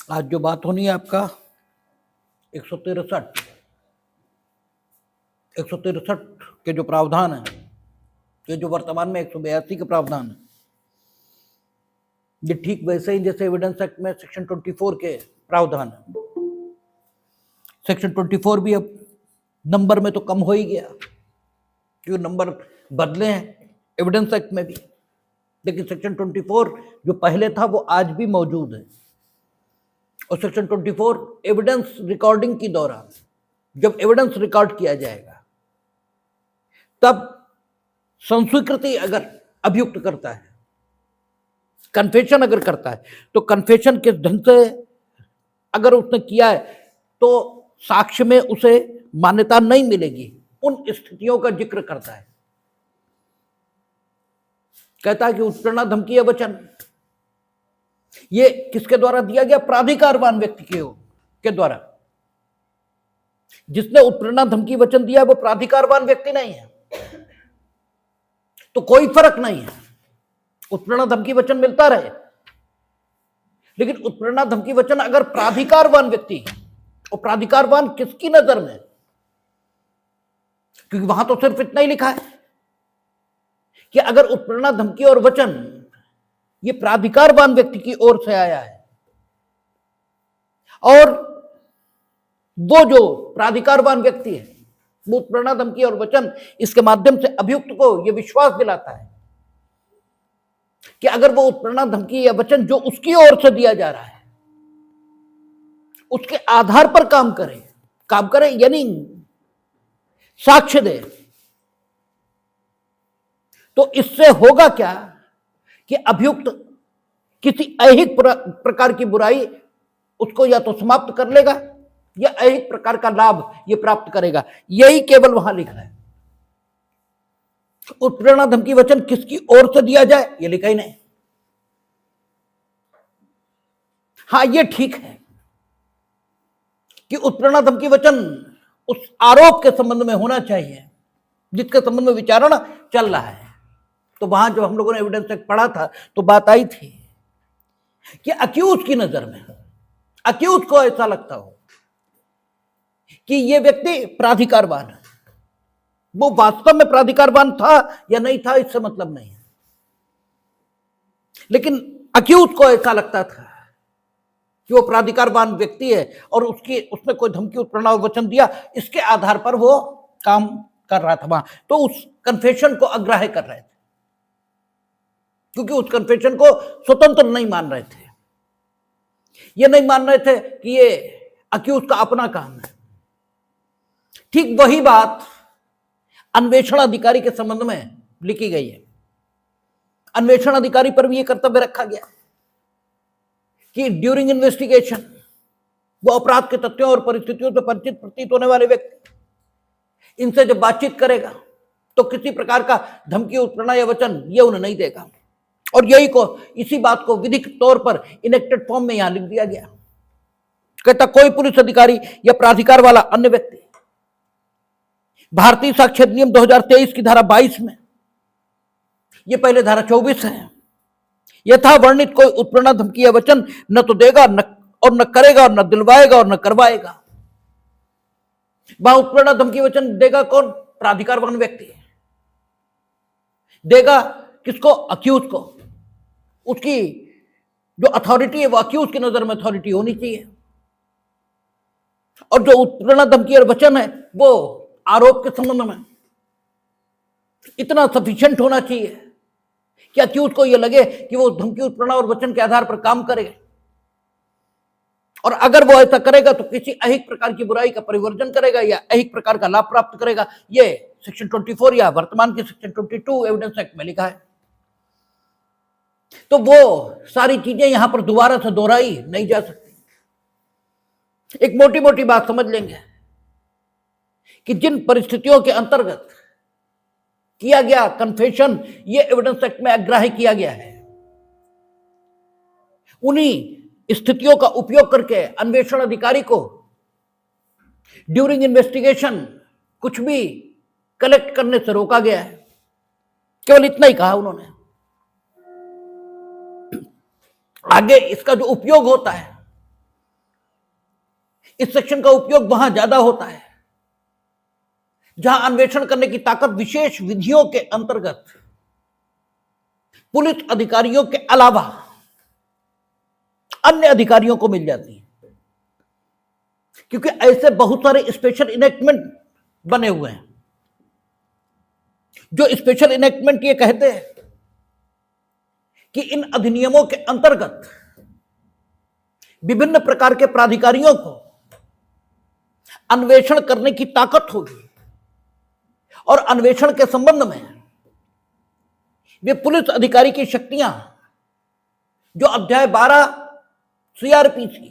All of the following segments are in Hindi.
आज जो बात होनी है आपका 163 के जो प्रावधान है, ये जो वर्तमान में 182 के प्रावधान है, ये ठीक वैसे ही जैसे एविडेंस एक्ट में सेक्शन 24 के प्रावधान है। सेक्शन 24 भी अब नंबर में तो कम हो ही गया, क्योंकि नंबर बदले हैं एविडेंस एक्ट में भी, लेकिन सेक्शन 24 जो पहले था वो आज भी मौजूद है। और सेक्शन 24 एविडेंस रिकॉर्डिंग के दौरान जब एविडेंस रिकॉर्ड किया जाएगा, तब संस्वीकृति अगर अभियुक्त करता है, कन्फेशन अगर करता है, तो कन्फेशन किस ढंग से अगर उसने किया है तो साक्ष्य में उसे मान्यता नहीं मिलेगी, उन स्थितियों का जिक्र करता है। कहता है कि उत्प्रेरणा, धमकी या वचन ये किसके द्वारा दिया गया? प्राधिकारवान व्यक्ति के द्वारा। जिसने उत्प्रेरणा, धमकी, वचन दिया वो प्राधिकारवान व्यक्ति नहीं है, तो कोई फर्क नहीं है, उत्प्रेरणा, धमकी, वचन मिलता रहे। लेकिन उत्प्रेरणा, धमकी, वचन अगर प्राधिकारवान व्यक्ति, और प्राधिकारवान किसकी नजर में? क्योंकि वहां तो सिर्फ इतना ही लिखा है कि अगर उत्प्रेरणा, धमकी और वचन ये प्राधिकारवान व्यक्ति की ओर से आया है, और वो जो प्राधिकारवान व्यक्ति है वो उत्प्रेरणा, धमकी और वचन इसके माध्यम से अभियुक्त को ये विश्वास दिलाता है कि अगर वो उत्प्रेरणा, धमकी या वचन जो उसकी ओर से दिया जा रहा है उसके आधार पर काम करे यानी साक्ष्य दे, तो इससे होगा क्या कि अभियुक्त किसी ऐहिक प्रकार की बुराई उसको या तो समाप्त कर लेगा या ऐहिक प्रकार का लाभ ये प्राप्त करेगा। यही केवल वहां लिखा है। उत्प्रेरणा, धमकी, वचन किसकी ओर से दिया जाए ये लिखा ही नहीं। हां, ये ठीक है कि उत्प्रेरणा, धमकी, वचन उस आरोप के संबंध में होना चाहिए जिसके संबंध में विचारणा चल रहा है। तो वहां जो हम लोगों ने एविडेंस एक्ट पढ़ा था तो बात आई थी कि अक्यूज की नजर में, अक्यूज को ऐसा लगता हो कि ये व्यक्ति प्राधिकारवान है, वो वास्तव में प्राधिकारवान था या नहीं था इससे मतलब नहीं है, लेकिन अक्यूज को ऐसा लगता था कि वो प्राधिकारवान व्यक्ति है और उसने कोई धमकी, उत्प्रेरणा और वचन दिया, इसके आधार पर वो काम कर रहा था वहां। तो उस कन्फेशन को अग्राह्य कर रहे थे, क्योंकि उस कन्फेशन को स्वतंत्र नहीं मान रहे थे। ये नहीं मान रहे थे कि ये अक्यूज का अपना काम है। ठीक वही बात अन्वेषण अधिकारी के संबंध में लिखी गई है। अन्वेषण अधिकारी पर भी यह कर्तव्य रखा गया कि ड्यूरिंग इन्वेस्टिगेशन वो अपराध के तथ्यों और परिस्थितियों से परिचित प्रतीत होने वाले व्यक्ति इनसे जब बातचीत करेगा तो किसी प्रकार का धमकी, उत्प्रेरणा या वचन ये उन्हें नहीं देगा। और इसी बात को विधिक तौर पर इनेक्टेड फॉर्म में यहां लिख दिया गया। कहता कोई पुलिस अधिकारी या प्राधिकार वाला अन्य व्यक्ति भारतीय साक्ष्य अधिनियम 2023 की धारा 22 में, ये पहले धारा 24 है, यथा वर्णित कोई उत्प्रेरणा, धमकी या वचन न तो देगा न करेगा और न दिलवाएगा और न करवाएगा। वहां उत्प्रेरणा, धमकी, वचन देगा कौन? प्राधिकारवान व्यक्ति देगा। किसको? अक्यूज को। उसकी जो अथॉरिटी है वो अक्यूज की नजर में अथॉरिटी होनी चाहिए, और जो उत्प्रेरणा, धमकी और वचन है वो आरोप के संबंध में इतना सफिशिएंट होना चाहिए कि अक्यूज को यह लगे कि वो धमकी, उत्प्रेरणा और वचन के आधार पर काम करेगा, और अगर वो ऐसा करेगा तो किसी ऐहिक प्रकार की बुराई का परिवर्जन करेगा या ऐहिक प्रकार का लाभ प्राप्त करेगा। ये सेक्शन 24 या वर्तमान के सेक्शन 22 एविडेंस एक्ट में लिखा है। तो वो सारी चीजें यहां पर दोबारा से दोहराई नहीं जा सकती। एक मोटी मोटी बात समझ लेंगे कि जिन परिस्थितियों के अंतर्गत किया गया कन्फेशन ये एविडेंस एक्ट में अग्राह्य किया गया है, उन्हीं स्थितियों का उपयोग करके अन्वेषण अधिकारी को ड्यूरिंग इन्वेस्टिगेशन कुछ भी कलेक्ट करने से रोका गया है। केवल इतना ही कहा उन्होंने। आगे इसका जो उपयोग होता है इस सेक्शन का उपयोग वहां ज्यादा होता है जहां अन्वेषण करने की ताकत विशेष विधियों के अंतर्गत पुलिस अधिकारियों के अलावा अन्य अधिकारियों को मिल जाती है, क्योंकि ऐसे बहुत सारे स्पेशल इनेक्टमेंट बने हुए हैं। जो स्पेशल इनेक्टमेंट ये कहते हैं कि इन अधिनियमों के अंतर्गत विभिन्न प्रकार के प्राधिकारियों को अन्वेषण करने की ताकत होगी और अन्वेषण के संबंध में वे पुलिस अधिकारी की शक्तियां जो अध्याय 12 सीआरपीसी,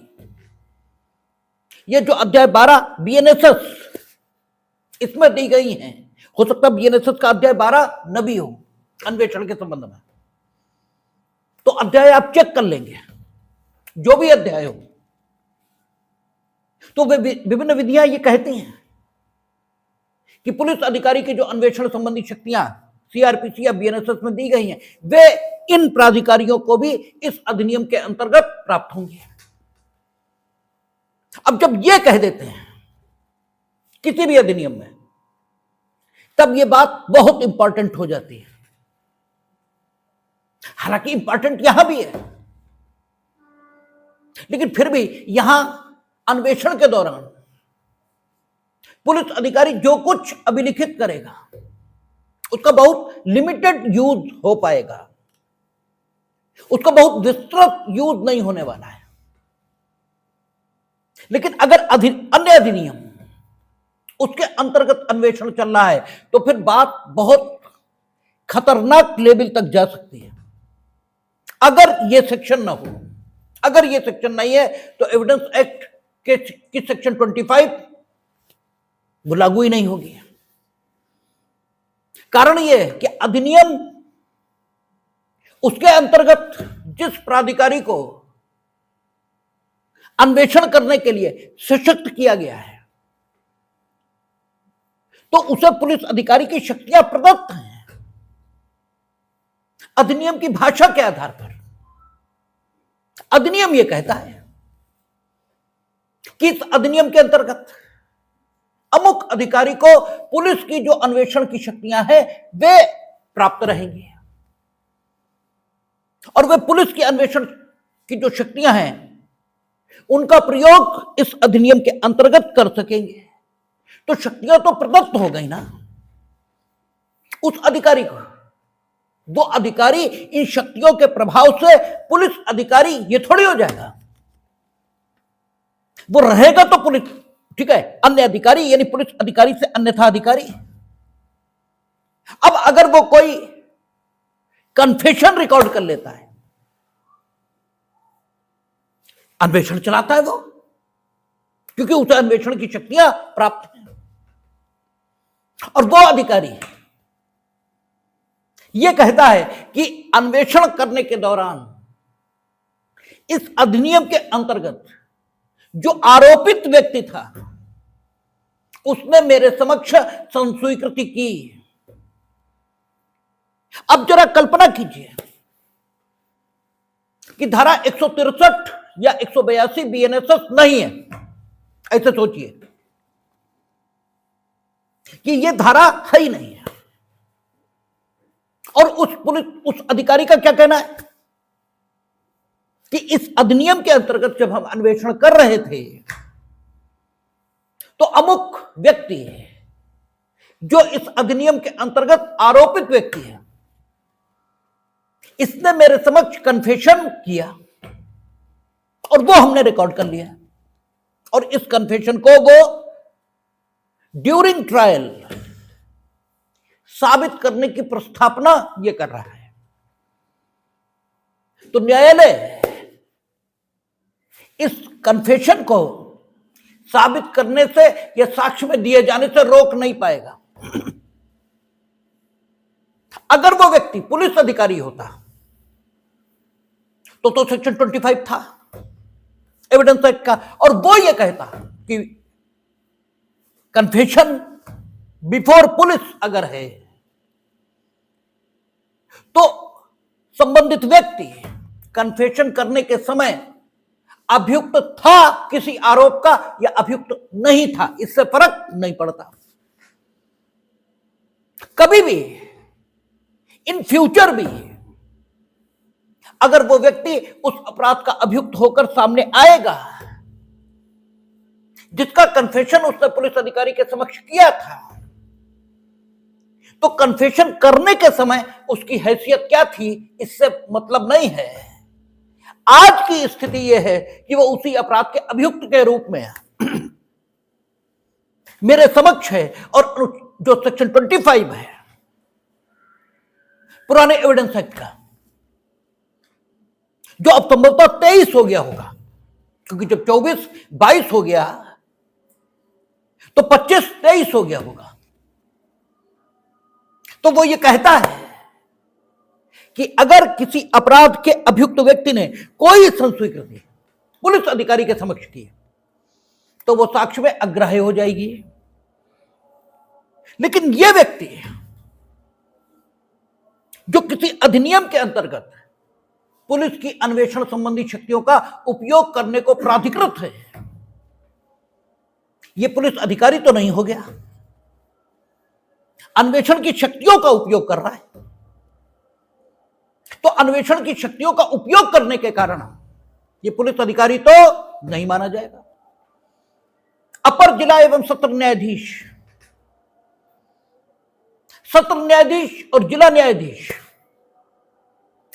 ये जो अध्याय 12 बीएनएसएस इसमें दी गई हैं, हो सकता है बीएनएसएस का अध्याय 12 न भी हो अन्वेषण के संबंध में, तो अध्याय आप चेक कर लेंगे, जो भी अध्याय हो। तो वे विभिन्न विधियां ये कहती हैं कि पुलिस अधिकारी की जो अन्वेषण संबंधी शक्तियां सीआरपीसी या बीएनएसएस में दी गई हैं, वे इन प्राधिकारियों को भी इस अधिनियम के अंतर्गत प्राप्त होंगे। अब जब ये कह देते हैं किसी भी अधिनियम में, तब ये बात बहुत इंपॉर्टेंट हो जाती है। हालांकि इंपॉर्टेंट यहां भी है, लेकिन फिर भी यहां अन्वेषण के दौरान पुलिस अधिकारी जो कुछ अभिलिखित करेगा उसका बहुत लिमिटेड यूज हो पाएगा, उसका बहुत विस्तृत यूज नहीं होने वाला है। लेकिन अगर अन्य अधिनियम उसके अंतर्गत अन्वेषण चल रहा है तो फिर बात बहुत खतरनाक लेवल तक जा सकती है। अगर ये सेक्शन ना हो, अगर ये सेक्शन नहीं है तो एविडेंस एक्ट के सेक्शन 25 वो लागू ही नहीं होगी। कारण ये है कि अधिनियम उसके अंतर्गत जिस प्राधिकारी को अन्वेषण करने के लिए सशक्त किया गया है, तो उसे पुलिस अधिकारी की शक्तियां प्रदत्त हैं अधिनियम की भाषा के आधार पर। अधिनियम यह कहता है कि इस अधिनियम के अंतर्गत अमुक अधिकारी को पुलिस की जो अन्वेषण की शक्तियां हैं वे प्राप्त रहेंगी, और वे पुलिस की अन्वेषण की जो शक्तियां हैं उनका प्रयोग इस अधिनियम के अंतर्गत कर सकेंगे। तो शक्तियां तो प्रदत्त हो गई ना उस अधिकारी को। वो अधिकारी इन शक्तियों के प्रभाव से पुलिस अधिकारी ये थोड़ी हो जाएगा, वो रहेगा तो पुलिस, ठीक है, अन्य अधिकारी यानी पुलिस अधिकारी से अन्यथा अधिकारी। अब अगर वो कोई कन्फेशन रिकॉर्ड कर लेता है, अन्वेषण चलाता है वो, क्योंकि उसे अन्वेषण की शक्तियां प्राप्त हैं, और वो अधिकारी ये कहता है कि अन्वेषण करने के दौरान इस अधिनियम के अंतर्गत जो आरोपित व्यक्ति था उसने मेरे समक्ष संस्वीकृति की। अब जरा कल्पना कीजिए कि धारा 163 या 182 बीएनएसएस नहीं है, ऐसे सोचिए कि यह धारा है ही नहीं है, और उस अधिकारी का क्या कहना है कि इस अधिनियम के अंतर्गत जब हम अन्वेषण कर रहे थे तो अमुक व्यक्ति जो इस अधिनियम के अंतर्गत आरोपित व्यक्ति है, इसने मेरे समक्ष कन्फेशन किया और वो हमने रिकॉर्ड कर लिया, और इस कन्फेशन को वो ड्यूरिंग ट्रायल साबित करने की प्रस्तावना ये कर रहा है। तो न्यायालय इस कन्फेशन को साबित करने से या साक्ष्य में दिए जाने से रोक नहीं पाएगा। अगर वो व्यक्ति पुलिस अधिकारी होता तो सेक्शन 25 था एविडेंस एक्ट का, और वो ये कहता कि कन्फेशन बिफोर पुलिस अगर है तो संबंधित व्यक्ति कन्फेशन करने के समय अभियुक्त था किसी आरोप का या अभियुक्त नहीं था, इससे फर्क नहीं पड़ता। कभी भी इन फ्यूचर भी अगर वो व्यक्ति उस अपराध का अभियुक्त होकर सामने आएगा जिसका कन्फेशन उसने पुलिस अधिकारी के समक्ष किया था, तो कन्फेशन करने के समय उसकी हैसियत क्या थी इससे मतलब नहीं है। आज की स्थिति यह है कि वो उसी अपराध के अभियुक्त के रूप में मेरे समक्ष है, और जो सेक्शन 25 है पुराने एविडेंस एक्ट का, जो अब संभवतः 23 हो गया होगा, क्योंकि जब 24-22 हो गया तो 25-23 हो गया होगा, तो वो ये कहता है कि अगर किसी अपराध के अभियुक्त व्यक्ति ने कोई संस्वीकृति पुलिस अधिकारी के समक्ष की तो वो साक्ष्य में अग्राह्य हो जाएगी। लेकिन यह व्यक्ति जो किसी अधिनियम के अंतर्गत पुलिस की अन्वेषण संबंधी शक्तियों का उपयोग करने को प्राधिकृत है, यह पुलिस अधिकारी तो नहीं हो गया, अन्वेषण की शक्तियों का उपयोग कर रहा है। तो अन्वेषण की शक्तियों का उपयोग करने के कारण यह पुलिस अधिकारी तो नहीं माना जाएगा। अपर जिला एवं सत्र न्यायाधीश, सत्र न्यायाधीश और जिला न्यायाधीश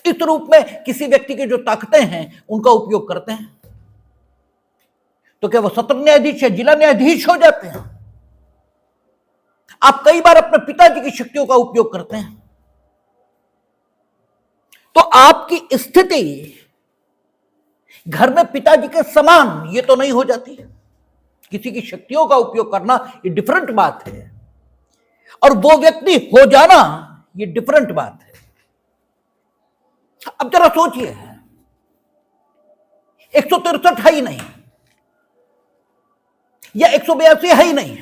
इस रूप में किसी व्यक्ति की जो ताकतें हैं उनका उपयोग करते हैं, तो क्या वो सत्र न्यायाधीश या जिला न्यायाधीश हो जाते हैं? आप कई बार अपने पिताजी की शक्तियों का उपयोग करते हैं, तो आपकी स्थिति घर में पिताजी के समान ये तो नहीं हो जाती। किसी की शक्तियों का उपयोग करना ये डिफरेंट बात है, और वो व्यक्ति हो जाना ये डिफरेंट बात है। अब जरा सोचिए, 163 है ही नहीं या 182 है ही नहीं,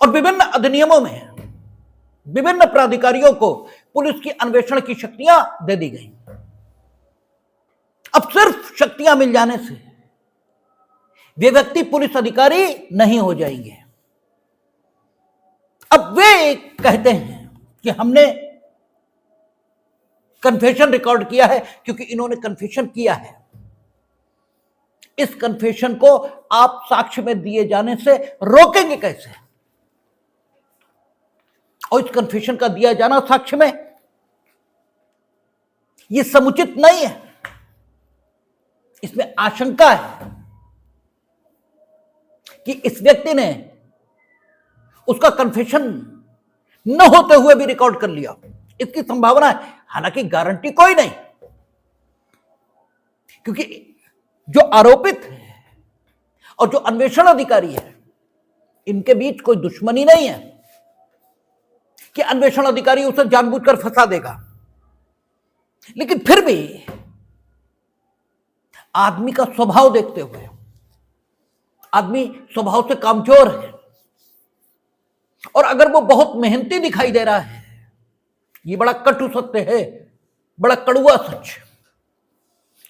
और विभिन्न अधिनियमों में विभिन्न प्राधिकारियों को पुलिस की अन्वेषण की शक्तियां दे दी गई। अब सिर्फ शक्तियां मिल जाने से वे व्यक्ति पुलिस अधिकारी नहीं हो जाएंगे। अब वे कहते हैं कि हमने कन्फेशन रिकॉर्ड किया है, क्योंकि इन्होंने कन्फेशन किया है। इस कन्फेशन को आप साक्ष्य में दिए जाने से रोकेंगे कैसे? और इस कन्फेशन का दिया जाना साक्ष्य में यह समुचित नहीं है, इसमें आशंका है कि इस व्यक्ति ने उसका कन्फेशन न होते हुए भी रिकॉर्ड कर लिया। इसकी संभावना है, हालांकि गारंटी कोई नहीं, क्योंकि जो आरोपित है और जो अन्वेषण अधिकारी है इनके बीच कोई दुश्मनी नहीं है कि अन्वेषण अधिकारी उसे जानबूझकर फंसा देगा। लेकिन फिर भी आदमी का स्वभाव देखते हुए, आदमी स्वभाव से कामचोर है, और अगर वो बहुत मेहनती दिखाई दे रहा है, ये बड़ा कटु सत्य है, बड़ा कड़ुआ सच,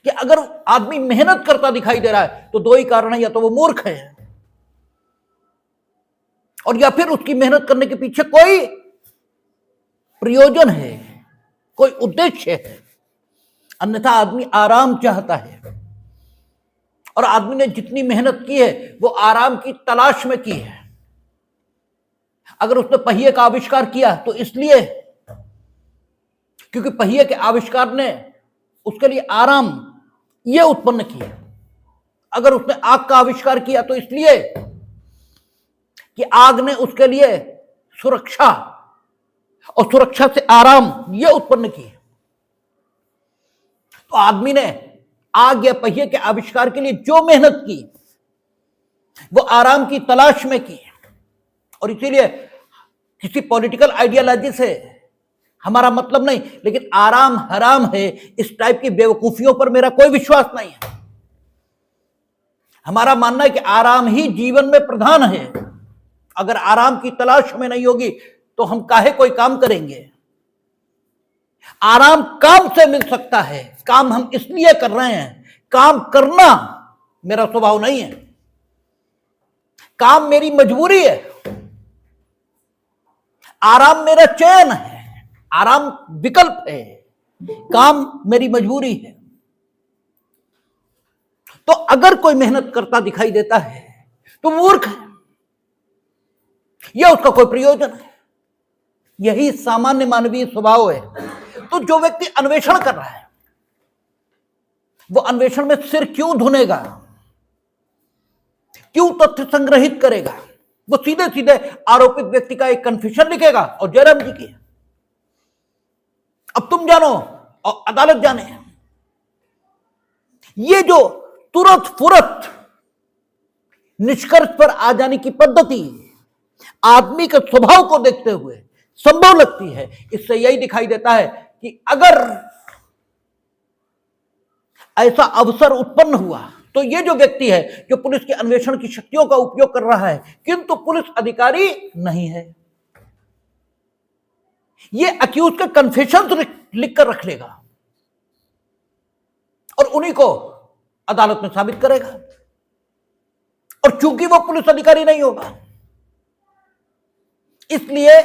कि अगर आदमी मेहनत करता दिखाई दे रहा है तो दो ही कारण है, या तो वो मूर्ख है और या फिर उसकी मेहनत करने के पीछे कोई प्रयोजन है, कोई उद्देश्य है। अन्यथा आदमी आराम चाहता है, और आदमी ने जितनी मेहनत की है वो आराम की तलाश में की है। अगर उसने पहिए का आविष्कार किया तो इसलिए क्योंकि पहिए के आविष्कार ने उसके लिए आराम यह उत्पन्न किया। अगर उसने आग का आविष्कार किया तो इसलिए कि आग ने उसके लिए सुरक्षा, और सुरक्षा से आराम यह उत्पन्न किया। तो आदमी ने आग या पहिए के आविष्कार के लिए जो मेहनत की वो आराम की तलाश में की, और इसीलिए किसी पॉलिटिकल आइडियोलॉजी से हमारा मतलब नहीं, लेकिन आराम हराम है, इस टाइप की बेवकूफियों पर मेरा कोई विश्वास नहीं है। हमारा मानना है कि आराम ही जीवन में प्रधान है। अगर आराम की तलाश हमें नहीं होगी तो हम काहे कोई काम करेंगे? आराम काम से मिल सकता है, काम हम इसलिए कर रहे हैं काम करना मेरा स्वभाव नहीं है, काम मेरी मजबूरी है, आराम मेरा चयन है, आराम विकल्प है, काम मेरी मजबूरी है। तो अगर कोई मेहनत करता दिखाई देता है तो मूर्ख है, यह उसका कोई प्रयोजन है। यही सामान्य मानवीय स्वभाव है। तो जो व्यक्ति अन्वेषण कर रहा है वो अन्वेषण में सिर क्यों धुनेगा, क्यों तथ्य संग्रहित करेगा? वो सीधे सीधे आरोपित व्यक्ति का एक कन्फेशन लिखेगा और जयराम जी की अब तुम जानो और अदालत जाने। ये जो तुरंत फुरत निष्कर्ष पर आ जाने की पद्धति आदमी के स्वभाव को देखते हुए संभव लगती है। इससे यही दिखाई देता है कि अगर ऐसा अवसर उत्पन्न हुआ तो ये जो व्यक्ति है जो पुलिस के अन्वेषण की शक्तियों का उपयोग कर रहा है किंतु पुलिस अधिकारी नहीं है, ये अक्यूज के कन्फेशन लिख कर रख लेगा और उन्हीं को अदालत में साबित करेगा। और चूंकि वो पुलिस अधिकारी नहीं होगा इसलिए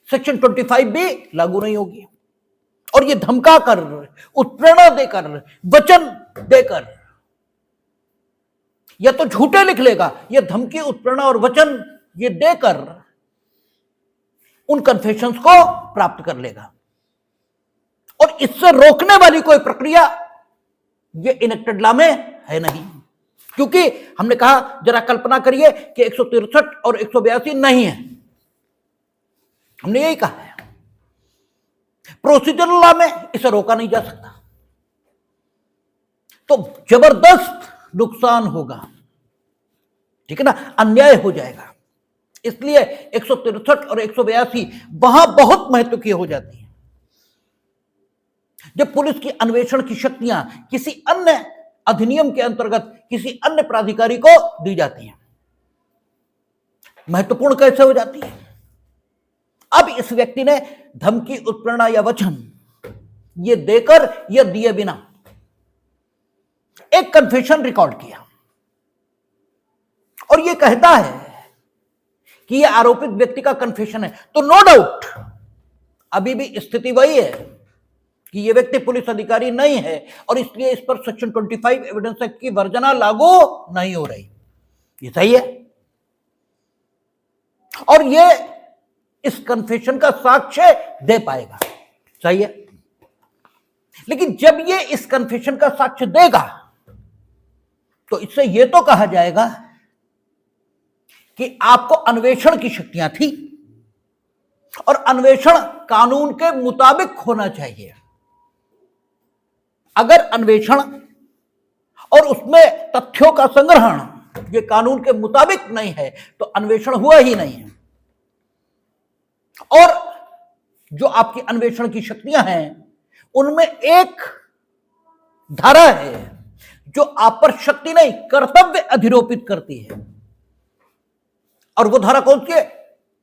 सेक्शन 25 भी लागू नहीं होगी। और ये धमका कर, उत्प्रेरणा देकर, वचन देकर या तो झूठे लिख लेगा, ये धमकी, उत्प्रेरणा और वचन ये देकर उन कन्फेशंस को प्राप्त कर लेगा। और इससे रोकने वाली कोई प्रक्रिया ये इनेक्टेड लॉ में है नहीं, क्योंकि हमने कहा जरा कल्पना करिए कि 163 और 182 नहीं है, हमने यही कहा है। प्रोसीजरल लॉ में इसे रोका नहीं जा सकता, तो जबरदस्त नुकसान होगा, ठीक है ना, अन्याय हो जाएगा। इसलिए 163 और 182 वहां बहुत महत्व की हो जाती है जब पुलिस की अन्वेषण की शक्तियां किसी अन्य अधिनियम के अंतर्गत किसी अन्य प्राधिकारी को दी जाती हैं। महत्वपूर्ण कैसे हो जाती है? अब इस व्यक्ति ने धमकी, उत्प्रेरणा या वचन ये देकर या दिए बिना एक कन्फेशन रिकॉर्ड किया और ये कहता है कि ये आरोपित व्यक्ति का कन्फेशन है, तो नो डाउट अभी भी स्थिति वही है कि ये व्यक्ति पुलिस अधिकारी नहीं है और इसलिए इस पर सेक्शन 25 एविडेंस एक्ट की वर्जना लागू नहीं हो रही। ये सही है। और ये इस कन्फेशन का साक्ष्य दे पाएगा, सही है। लेकिन जब ये इस कन्फेशन का साक्ष्य देगा तो इससे यह तो कहा जाएगा कि आपको अन्वेषण की शक्तियां थी और अन्वेषण कानून के मुताबिक होना चाहिए। अगर अन्वेषण और उसमें तथ्यों का संग्रहण ये कानून के मुताबिक नहीं है तो अन्वेषण हुआ ही नहीं है। और जो आपकी अन्वेषण की शक्तियां हैं उनमें एक धारा है जो आप पर शक्ति नहीं कर्तव्य अधिरोपित करती है, और वो धारा कौन सी है?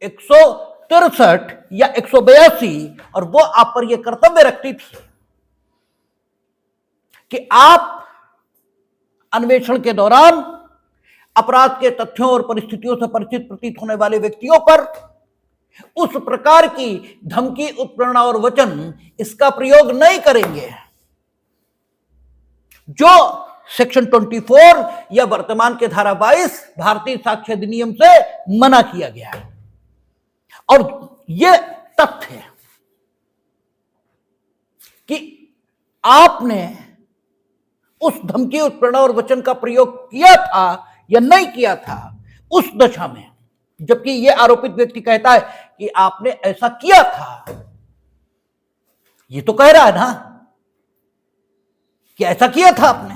163 या 182, और वो आप पर यह कर्तव्य रखती थी कि आप अन्वेषण के दौरान अपराध के तथ्यों और परिस्थितियों से परिचित प्रतीत होने वाले व्यक्तियों पर उस प्रकार की धमकी, उत्प्रेरणा और वचन इसका प्रयोग नहीं करेंगे जो सेक्शन 24 या वर्तमान के धारा 22 भारतीय साक्ष्य अधिनियम से मना किया गया है। और यह तथ्य है कि आपने उस धमकी, उत्प्रेरणा और वचन का प्रयोग किया था या नहीं किया था उस दशा में, जबकि यह आरोपित व्यक्ति कहता है कि आपने ऐसा किया था। यह तो कह रहा है ना कि ऐसा किया था आपने,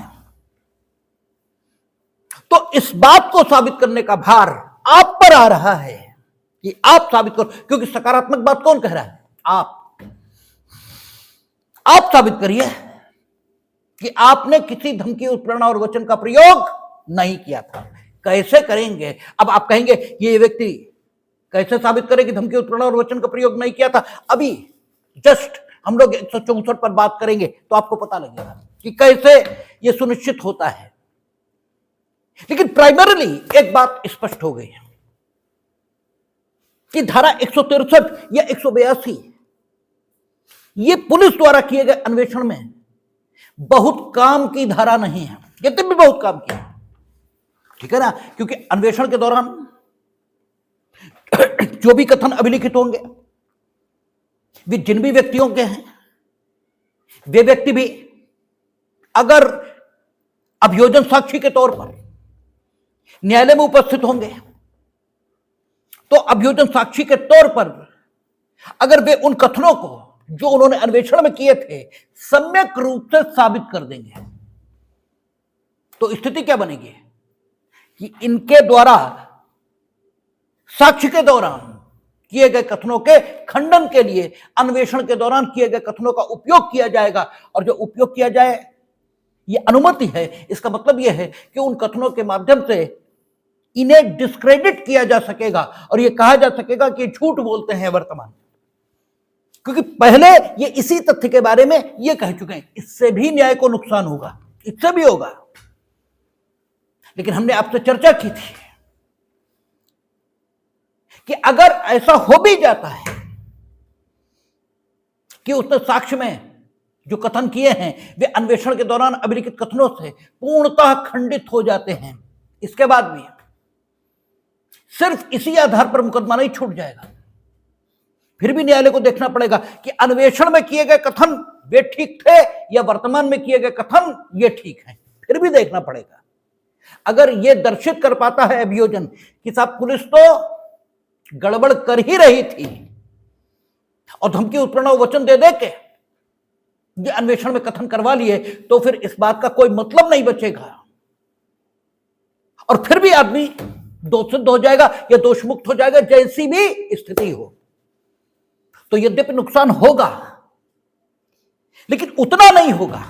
तो इस बात को साबित करने का भार आप पर आ रहा है कि आप साबित करो, क्योंकि सकारात्मक बात कौन कह रहा है? आप साबित करिए कि आपने किसी धमकी, उत्प्रेरणा और वचन का प्रयोग नहीं किया था। कैसे करेंगे? अब आप कहेंगे ये व्यक्ति कैसे साबित करे कि धमकी, उत्प्रेरणा और वचन का प्रयोग नहीं किया था? अभी जस्ट हम लोग 164 पर बात करेंगे तो आपको पता लगेगा कि कैसे यह सुनिश्चित होता है। लेकिन प्राइमरीली एक बात स्पष्ट हो गई कि धारा 163 या 182 ये पुलिस द्वारा किए गए अन्वेषण में बहुत काम की धारा नहीं है, यद्यपि भी बहुत काम की, ठीक है ना, क्योंकि अन्वेषण के दौरान जो भी कथन अभिलिखित होंगे वे जिन भी व्यक्तियों के हैं, वे व्यक्ति भी अगर अभियोजन साक्षी के तौर पर न्यायालय में उपस्थित होंगे तो अभियोजन साक्षी के तौर पर अगर वे उन कथनों को जो उन्होंने अन्वेषण में किए थे सम्यक रूप से साबित कर देंगे, तो स्थिति क्या बनेगी कि इनके द्वारा साक्ष्य के दौरान किए गए कथनों के खंडन के लिए अन्वेषण के दौरान किए गए कथनों का उपयोग किया जाएगा। और जो उपयोग किया जाए ये अनुमति है, इसका मतलब यह है कि उन कथनों के माध्यम से इन्हें डिस्क्रेडिट किया जा सकेगा और यह कहा जा सकेगा कि झूठ बोलते हैं वर्तमान, क्योंकि पहले ये इसी तथ्य के बारे में ये कह चुके हैं, इससे भी न्याय को नुकसान होगा, इससे भी होगा। लेकिन हमने आपसे चर्चा की थी कि अगर ऐसा हो भी जाता है कि उसने साक्ष्य में जो कथन किए हैं वे अन्वेषण के दौरान अभिलिखित कथनों से पूर्णतः खंडित हो जाते हैं, इसके बाद भी सिर्फ इसी आधार पर मुकदमा नहीं छूट जाएगा, फिर भी न्यायालय को देखना पड़ेगा कि अन्वेषण में किए गए कथन वे ठीक थे या वर्तमान में किए गए कथन ये ठीक हैं, फिर भी देखना पड़ेगा। अगर ये दर्शित कर पाता है अभियोजन कि साहब पुलिस तो गड़बड़ कर ही रही थी और धमकी उत्प्रेरणा वचन दे दे के ये अन्वेषण में कथन करवा लिए, तो फिर इस बात का कोई मतलब नहीं बचेगा और फिर भी आदमी दोषित हो जाएगा या दोष मुक्त हो जाएगा, जैसी भी स्थिति हो। तो यद्यपि नुकसान होगा लेकिन उतना नहीं होगा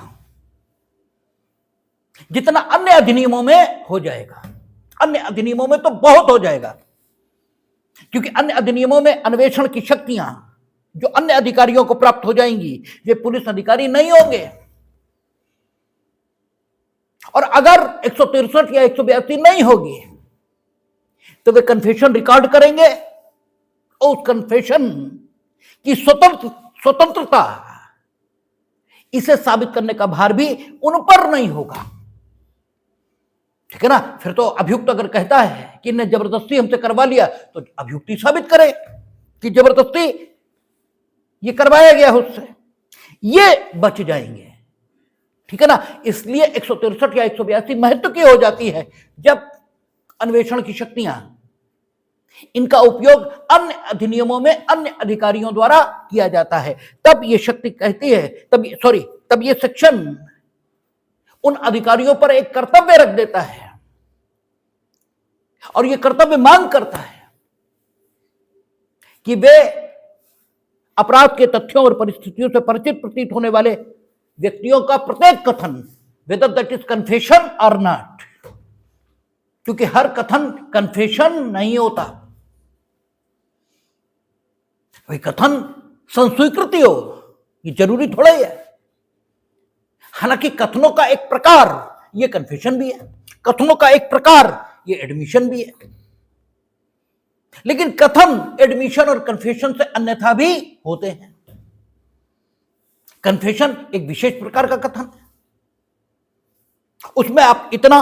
जितना अन्य अधिनियमों में हो जाएगा। अन्य अधिनियमों में तो बहुत हो जाएगा, क्योंकि अन्य अधिनियमों में अन्वेषण की शक्तियां जो अन्य अधिकारियों को प्राप्त हो जाएंगी वे पुलिस अधिकारी नहीं होंगे। और अगर 163 या 182 नहीं होगी तो वे कन्फेशन रिकॉर्ड करेंगे और उस कन्फेशन की स्वतंत्रता इसे साबित करने का भार भी उन पर नहीं होगा, ठीक है ना। फिर तो अभियुक्त अगर कहता है कि इन्हें जबरदस्ती हमसे करवा लिया तो अभियुक्ति साबित करे कि जबरदस्ती ये करवाया गया उससे, ये बच जाएंगे, ठीक है ना। इसलिए 163 या 182 महत्व की हो जाती है जब अन्वेषण की शक्तियां इनका उपयोग अन्य अधिनियमों में अन्य अधिकारियों द्वारा किया जाता है, तब ये शक्ति कहती है, तब ये सेक्शन उन अधिकारियों पर एक कर्तव्य रख देता है और ये कर्तव्य मांग करता है कि वे अपराध के तथ्यों और परिस्थितियों से परिचित प्रतीत होने वाले व्यक्तियों का प्रत्येक कथन, वेदर दैट इज कन्फेशन और नॉट, क्योंकि हर कथन कन्फेशन नहीं होता, वही कथन संस्वीकृति हो ये जरूरी थोड़ा ही है। हालांकि कथनों का एक प्रकार ये कन्फेशन भी है, कथनों का एक प्रकार ये एडमिशन भी है, लेकिन कथन एडमिशन और कन्फेशन से अन्यथा भी होते हैं। कन्फेशन एक विशेष प्रकार का कथन है, उसमें आप इतना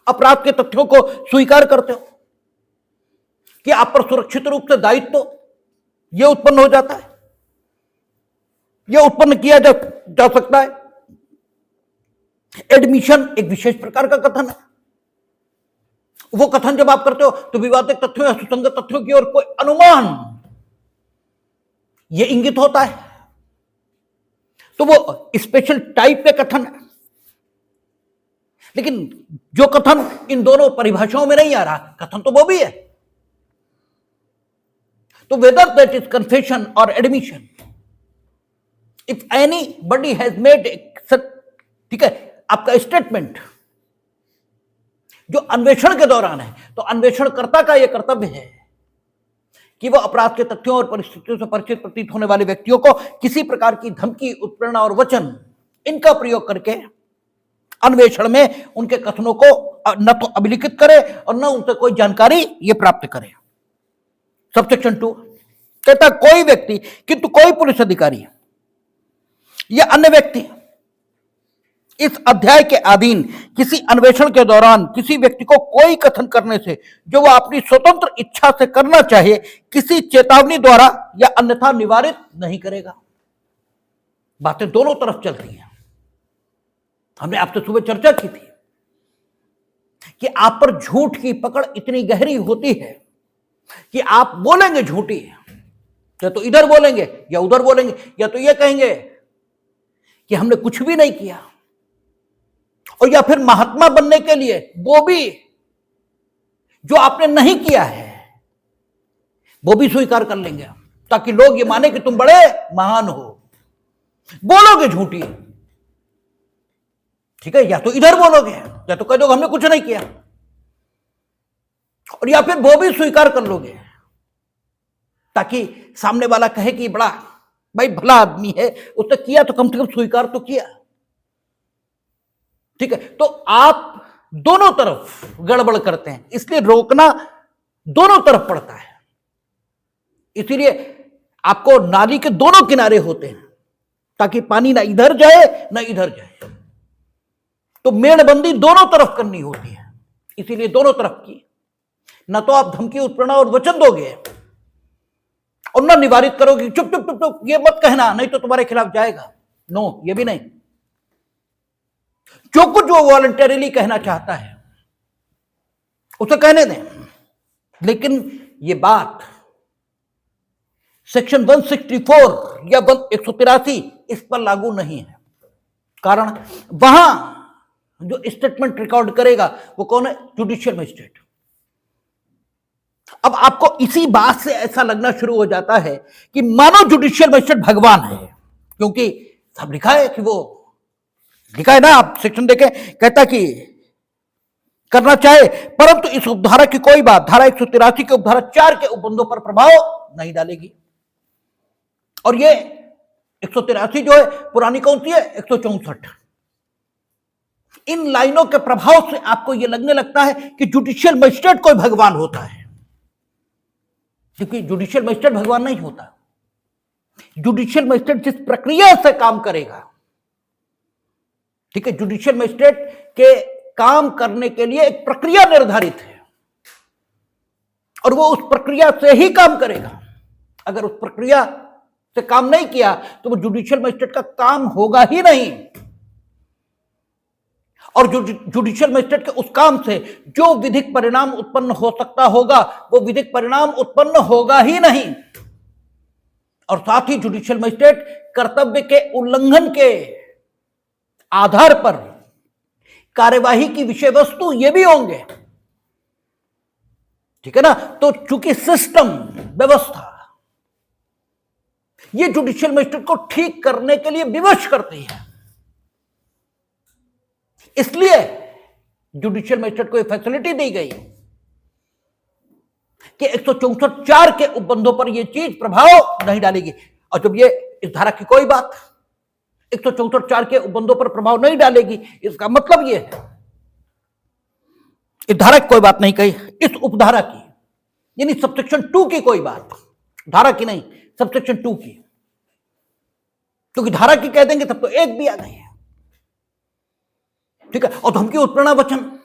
अपराध के तथ्यों को स्वीकार करते हो कि आप पर सुरक्षित रूप से दायित्व यह उत्पन्न हो जाता है, यह उत्पन्न किया जा सकता है। एडमिशन एक विशेष प्रकार का कथन है, वो कथन जब आप करते हो तो विवादित तथ्यों या सुसंगत तथ्यों की ओर कोई अनुमान यह इंगित होता है, तो वो स्पेशल टाइप के कथन है। लेकिन जो कथन इन दोनों परिभाषाओं में नहीं आ रहा, कथन तो वो भी है। तो वेदर दैट इज कन्फेशन और admission, if any buddy has made, ठीक है, आपका स्टेटमेंट जो अन्वेषण के दौरान है, तो अन्वेषणकर्ता का यह कर्तव्य है कि वह अपराध के तथ्यों और परिस्थितियों से परिचित प्रतीत होने वाले व्यक्तियों को किसी प्रकार की धमकी, उत्प्रेरणा और वचन इनका प्रयोग करके अन्वेषण में उनके कथनों को न तो अभिलिखित करे और न उनसे कोई जानकारी ये प्राप्त करे। सबसेक्शन 2 कहता कोई व्यक्ति, किंतु कोई पुलिस अधिकारी या अन्य व्यक्ति इस अध्याय के अधीन किसी अन्वेषण के दौरान किसी व्यक्ति को कोई कथन करने से जो वह अपनी स्वतंत्र इच्छा से करना चाहे किसी चेतावनी द्वारा या अन्यथा निवारित नहीं करेगा। बातें दोनों तरफ चलती हैं। हमने आपसे सुबह चर्चा की थी कि आप पर झूठ की पकड़ इतनी गहरी होती है कि आप बोलेंगे झूठी, या तो इधर बोलेंगे या उधर बोलेंगे, या तो ये कहेंगे कि हमने कुछ भी नहीं किया, और या फिर महात्मा बनने के लिए वो भी जो आपने नहीं किया है वो भी स्वीकार कर लेंगे, ताकि लोग ये माने कि तुम बड़े महान हो। बोलोगे झूठी, ठीक है, या तो इधर बोलोगे या तो कह दोगे हमने कुछ नहीं किया, और या फिर वो भी स्वीकार कर लोगे ताकि सामने वाला कहे कि बड़ा भाई भला आदमी है, उसने किया तो कम से कम स्वीकार तो किया। ठीक है, तो आप दोनों तरफ गड़बड़ करते हैं, इसलिए रोकना दोनों तरफ पड़ता है। इसीलिए आपको नाली के दोनों किनारे होते हैं ताकि पानी ना इधर जाए ना इधर जाए। तो मेड़बंदी दोनों तरफ करनी होती है, इसीलिए दोनों तरफ की। ना तो आप धमकी, उत्प्रेरणा और वचन दोगे और ना निवारित करोगे, चुप चुप चुप चुप ये मत कहना नहीं तो तुम्हारे खिलाफ जाएगा। नो, ये भी नहीं। जो कुछ वो वॉलंटरीली कहना चाहता है उसे कहने दें, लेकिन ये बात सेक्शन 164 या 183 इस पर लागू नहीं है। कारण वहां जो स्टेटमेंट रिकॉर्ड करेगा वो कौन है? Judicial magistrate. अब आपको इसी बात से ऐसा लगना शुरू हो जाता है कि मानो जुडिशियल मजिस्ट्रेट भगवान है, क्योंकि सब लिखा है कि वो लिखा है ना, आप सेक्शन देखें, कहता कि करना चाहे, परंतु इस उपधारा की कोई बात धारा 183 के उपधारा 4 के उपबंधों पर प्रभाव नहीं डालेगी। और ये 183 जो है पुरानी कौन सी है? 164। इन लाइनों के प्रभाव से आपको यह लगने लगता है कि जुडिशियल मजिस्ट्रेट कोई भगवान होता है, क्योंकि जुडिशियल मजिस्ट्रेट भगवान नहीं होता। जुडिशियल मजिस्ट्रेट जिस प्रक्रिया से काम करेगा, ठीक है, जुडिशियल मजिस्ट्रेट के काम करने के लिए एक प्रक्रिया निर्धारित है और वो उस प्रक्रिया से ही काम करेगा। अगर उस प्रक्रिया से काम नहीं किया तो वो जुडिशियल मजिस्ट्रेट का काम होगा ही नहीं। और जो जुडिशियल मजिस्ट्रेट के उस काम से जो विधिक परिणाम उत्पन्न हो सकता होगा वो विधिक परिणाम उत्पन्न होगा ही नहीं। और साथ ही जुडिशियल मजिस्ट्रेट कर्तव्य के उल्लंघन के आधार पर कार्यवाही की विषय वस्तु ये भी होंगे, ठीक है ना। तो चूंकि सिस्टम, व्यवस्था ये जुडिशियल मजिस्ट्रेट को ठीक करने के लिए विवश करती है, इसलिए जुडिशियल मजिस्ट्रेट को यह फैसिलिटी दी गई कि 164(4) के उपबंधों पर यह चीज प्रभाव नहीं डालेगी। और जब ये इस धारा की कोई बात 164(4) के उपबंधों पर प्रभाव नहीं डालेगी, इसका मतलब यह है इस धारा की कोई बात नहीं कही, इस उपधारा की यानी सबसेक्शन 2 की कोई बात, धारा की नहीं, सबसेक्शन 2 की। क्योंकि धारा की कह देंगे तब तो एक भी आ गई है, ठीक है। और धमकी, उत्प्रेरणा, वचन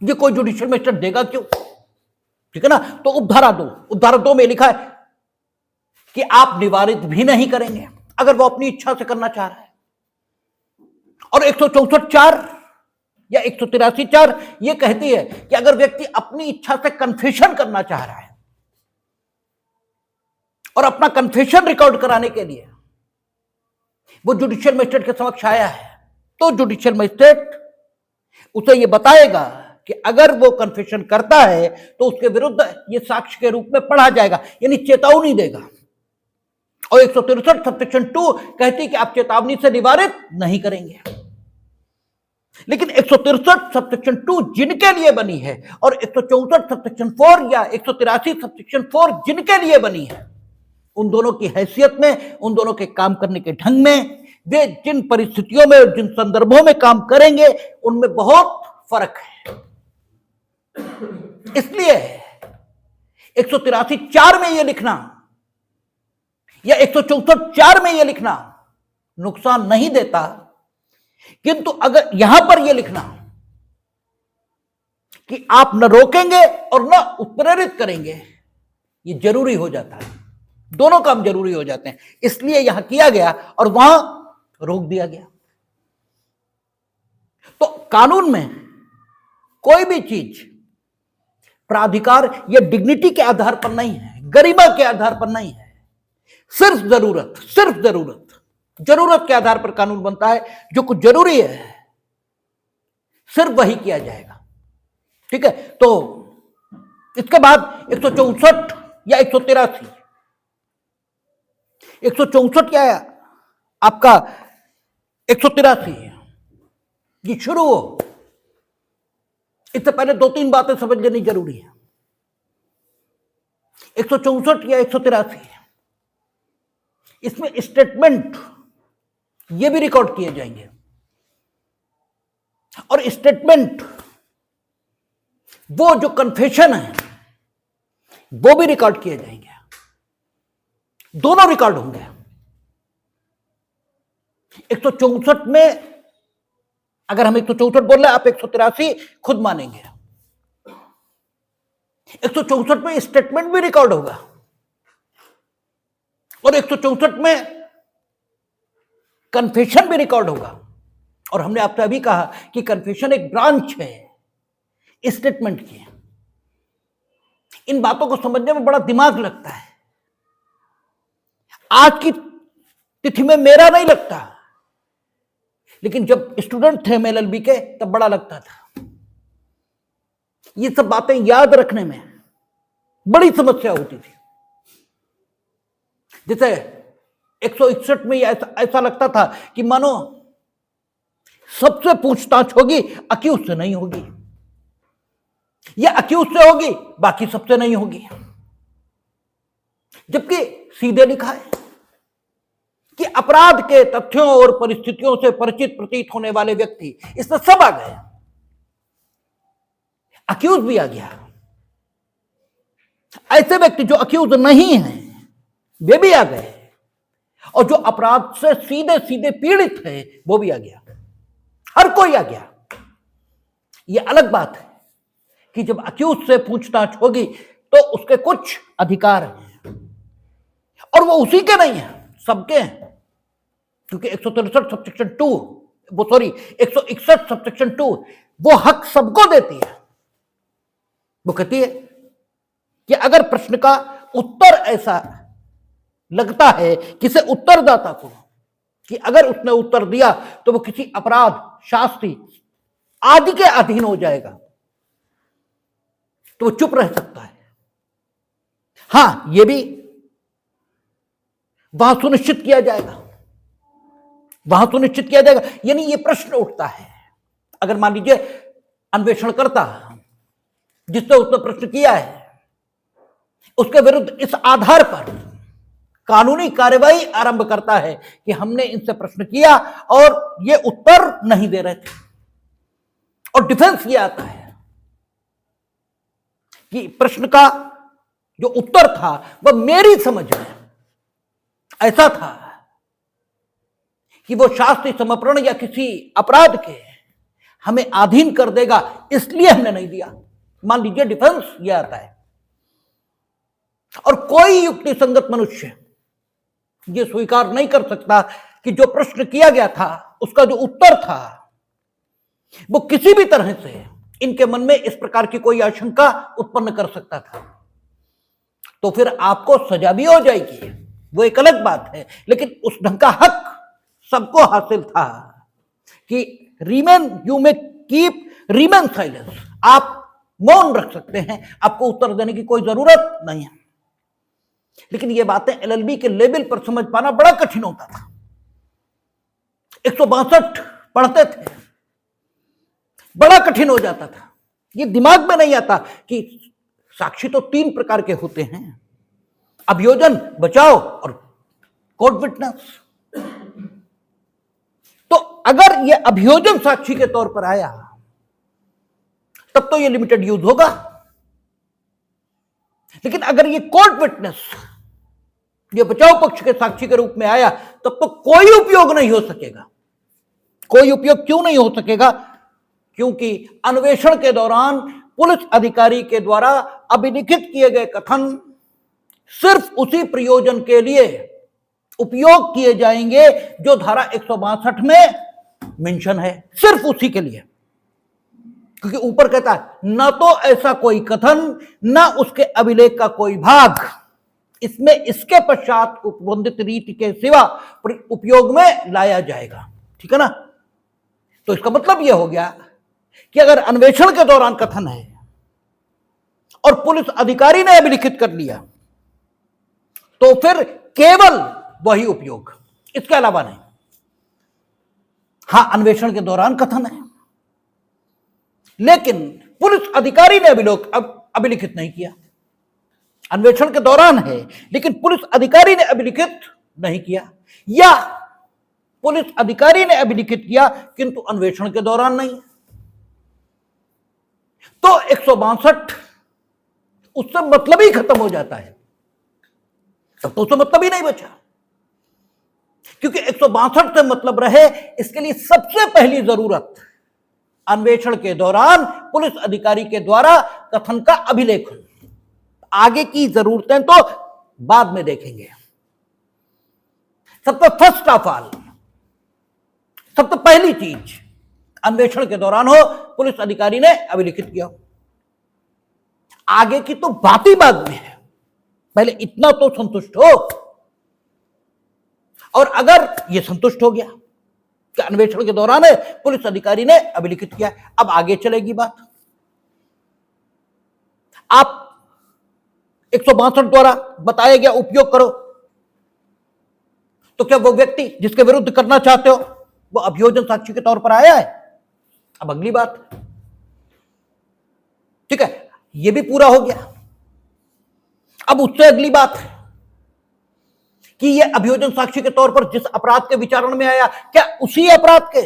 ये कोई जुडिशियल मजिस्ट्रेट देगा क्यों? ठीक है ना। तो उपधारा 2 में लिखा है कि आप निवारित भी नहीं करेंगे अगर वो अपनी इच्छा से करना चाह रहा है। और 164(4) या 183(4) ये कहती है कि अगर व्यक्ति अपनी इच्छा से कन्फेशन करना चाह रहा है और अपना कन्फेशन रिकॉर्ड कराने के लिए वो जुडिशियल मजिस्ट्रेट के समक्ष आया है, तो जुडिशियल मजिस्ट्रेट उसे ये बताएगा कि अगर वो कन्फेशन करता है तो उसके विरुद्ध ये साक्ष्य के रूप में पढ़ा जाएगा, यानी चेतावनी देगा। और 163 सबसेक्शन 2 कहती है कि आप चेतावनी से निवारित नहीं करेंगे। लेकिन 163 सबसेक्शन 2 जिनके लिए बनी है और 164 सबसेक्शन 4 या 183 सबसेक्शन 4 जिनके लिए बनी है, उन दोनों की हैसियत में, उन दोनों के काम करने के ढंग में वे जिन परिस्थितियों में, जिन संदर्भों में काम करेंगे, उनमें बहुत फर्क है। इसलिए 183(4) में यह लिखना या 164(4) में यह लिखना नुकसान नहीं देता, किंतु अगर यहां पर यह लिखना कि आप न रोकेंगे और न उत्प्रेरित करेंगे, ये जरूरी हो जाता है। दोनों काम जरूरी हो जाते हैं, इसलिए यहां किया गया और वहां रोक दिया गया। तो कानून में कोई भी चीज प्राधिकार या डिग्निटी के आधार पर नहीं है, गरिमा के आधार पर नहीं है। सिर्फ जरूरत के आधार पर कानून बनता है। जो कुछ जरूरी है सिर्फ वही किया जाएगा। ठीक है, तो इसके बाद 164 या 183, 164 या आपका 183 ये शुरू हो, इससे पहले 2-3 बातें समझ लेनी जरूरी है। 164 या 183 इसमें स्टेटमेंट ये भी रिकॉर्ड किए जाएंगे, और स्टेटमेंट वो जो कन्फेशन है वो भी रिकॉर्ड किए जाएंगे। दोनों रिकॉर्ड होंगे। 164 में अगर हम 164 बोल रहे हैं, आप 183 खुद मानेंगे। 164 में स्टेटमेंट भी रिकॉर्ड होगा और 164 में कन्फेशन भी रिकॉर्ड होगा। और हमने आपसे अभी कहा कि कन्फेशन एक ब्रांच है स्टेटमेंट की। इन बातों को समझने में बड़ा दिमाग लगता है। आज की तिथि में मेरा नहीं लगता, लेकिन जब स्टूडेंट थे LLB के तब बड़ा लगता था। ये सब बातें याद रखने में बड़ी समस्या होती थी। जैसे 161 में ऐसा लगता था कि मानो सबसे पूछताछ होगी, अक्यूज से नहीं होगी, या अक्यूज से होगी बाकी सबसे नहीं होगी। जबकि सीधे लिखा है कि अपराध के तथ्यों और परिस्थितियों से परिचित प्रतीत होने वाले व्यक्ति, इसमें सब आ गए। अक्यूज भी आ गया, ऐसे व्यक्ति जो अक्यूज नहीं है वे भी आ गए, और जो अपराध से सीधे सीधे पीड़ित है वो भी आ गया। हर कोई आ गया। ये अलग बात है कि जब अक्यूज से पूछताछ होगी तो उसके कुछ अधिकार हैं, और वो उसी के नहीं है, सबके हैं। क्योंकि 163 सबसेक्शन 2 वो सॉरी 161 सबसेक्शन 2 वो हक सबको देती है। वो कहती है कि अगर प्रश्न का उत्तर ऐसा लगता है किसी उत्तरदाता को कि अगर उसने उत्तर दिया तो वो किसी अपराध, शास्ति आदि के अधीन हो जाएगा, तो वो चुप रह सकता है। हां, ये भी वहां सुनिश्चित किया जाएगा, यानी ये प्रश्न उठता है। अगर मान लीजिए अन्वेषणकर्ता जिससे उसने प्रश्न किया है उसके विरुद्ध इस आधार पर कानूनी कार्यवाही आरंभ करता है कि हमने इनसे प्रश्न किया और ये उत्तर नहीं दे रहे थे, और डिफेंस ये आता है कि प्रश्न का जो उत्तर था वह मेरी समझ में ऐसा था कि वो शास्त्रीय समर्पण या किसी अपराध के हमें अधीन कर देगा, इसलिए हमने नहीं दिया। मान लीजिए डिफेंस ये आता है, और कोई युक्ति संगत मनुष्य ये स्वीकार नहीं कर सकता कि जो प्रश्न किया गया था उसका जो उत्तर था वो किसी भी तरह से इनके मन में इस प्रकार की कोई आशंका उत्पन्न कर सकता था, तो फिर आपको सजा भी हो जाएगी, वो एक अलग बात है। लेकिन उस ढंग का हक सबको हासिल था कि you may keep remain silence, आप मौन रख सकते हैं, आपको उत्तर देने की कोई जरूरत नहीं है। लेकिन ये बातें LLB के लेवल पर समझ पाना बड़ा कठिन होता था। 162 पढ़ते थे, बड़ा कठिन हो जाता था। ये दिमाग में नहीं आता कि साक्षी तो 3 प्रकार के होते हैं, अभियोजन, बचाव और कोर्ट विटनेस। अगर ये अभियोजन साक्षी के तौर पर आया तब तो ये लिमिटेड यूज होगा, लेकिन अगर ये कोर्ट विटनेस, ये बचाव पक्ष के साक्षी के रूप में आया तब तो कोई उपयोग नहीं हो सकेगा। कोई उपयोग क्यों नहीं हो सकेगा? क्योंकि अन्वेषण के दौरान पुलिस अधिकारी के द्वारा अभिलिखित किए गए कथन सिर्फ उसी प्रयोजन के लिए उपयोग किए जाएंगे जो धारा 162 में मेंशन है, सिर्फ उसी के लिए। क्योंकि ऊपर कहता है न तो ऐसा कोई कथन न उसके अभिलेख का कोई भाग इसमें इसके पश्चात उपबंधित रीति के सिवा उपयोग में लाया जाएगा। ठीक है ना? तो इसका मतलब यह हो गया कि अगर अन्वेषण के दौरान कथन है और पुलिस अधिकारी ने अभिलिखित कर लिया तो फिर केवल वही उपयोग, इसके अलावा नहीं। हां, अन्वेषण के दौरान कथन है लेकिन पुलिस अधिकारी ने अभिलिखित नहीं किया। अन्वेषण के दौरान है लेकिन पुलिस अधिकारी ने अभिलिखित नहीं किया, या पुलिस अधिकारी ने अभिलिखित किया किंतु अन्वेषण के दौरान नहीं, तो 162 उससे मतलब ही खत्म हो जाता है। तब तो उससे मतलब ही नहीं बचा, क्योंकि 162 से मतलब रहे इसके लिए सबसे पहली जरूरत अन्वेषण के दौरान पुलिस अधिकारी के द्वारा कथन का अभिलेखन। आगे की जरूरतें तो बाद में देखेंगे। सबसे फर्स्ट ऑफ ऑल, सबसे पहली चीज अन्वेषण के दौरान हो पुलिस अधिकारी ने अभिलिखित किया हो। आगे की तो बात ही बाद में है, पहले इतना तो संतुष्ट हो। और अगर यह संतुष्ट हो गया कि अन्वेषण के दौरान है पुलिस अधिकारी ने अभिलिखित किया, अब आगे चलेगी बात। आप 162 द्वारा बताया गया उपयोग करो, तो क्या वो व्यक्ति जिसके विरुद्ध करना चाहते हो वो अभियोजन साक्षी के तौर पर आया है? अब अगली बात, ठीक है, ये भी पूरा हो गया। अब उससे अगली बात है कि ये अभियोजन साक्षी के तौर पर जिस अपराध के विचारण में आया, क्या उसी अपराध के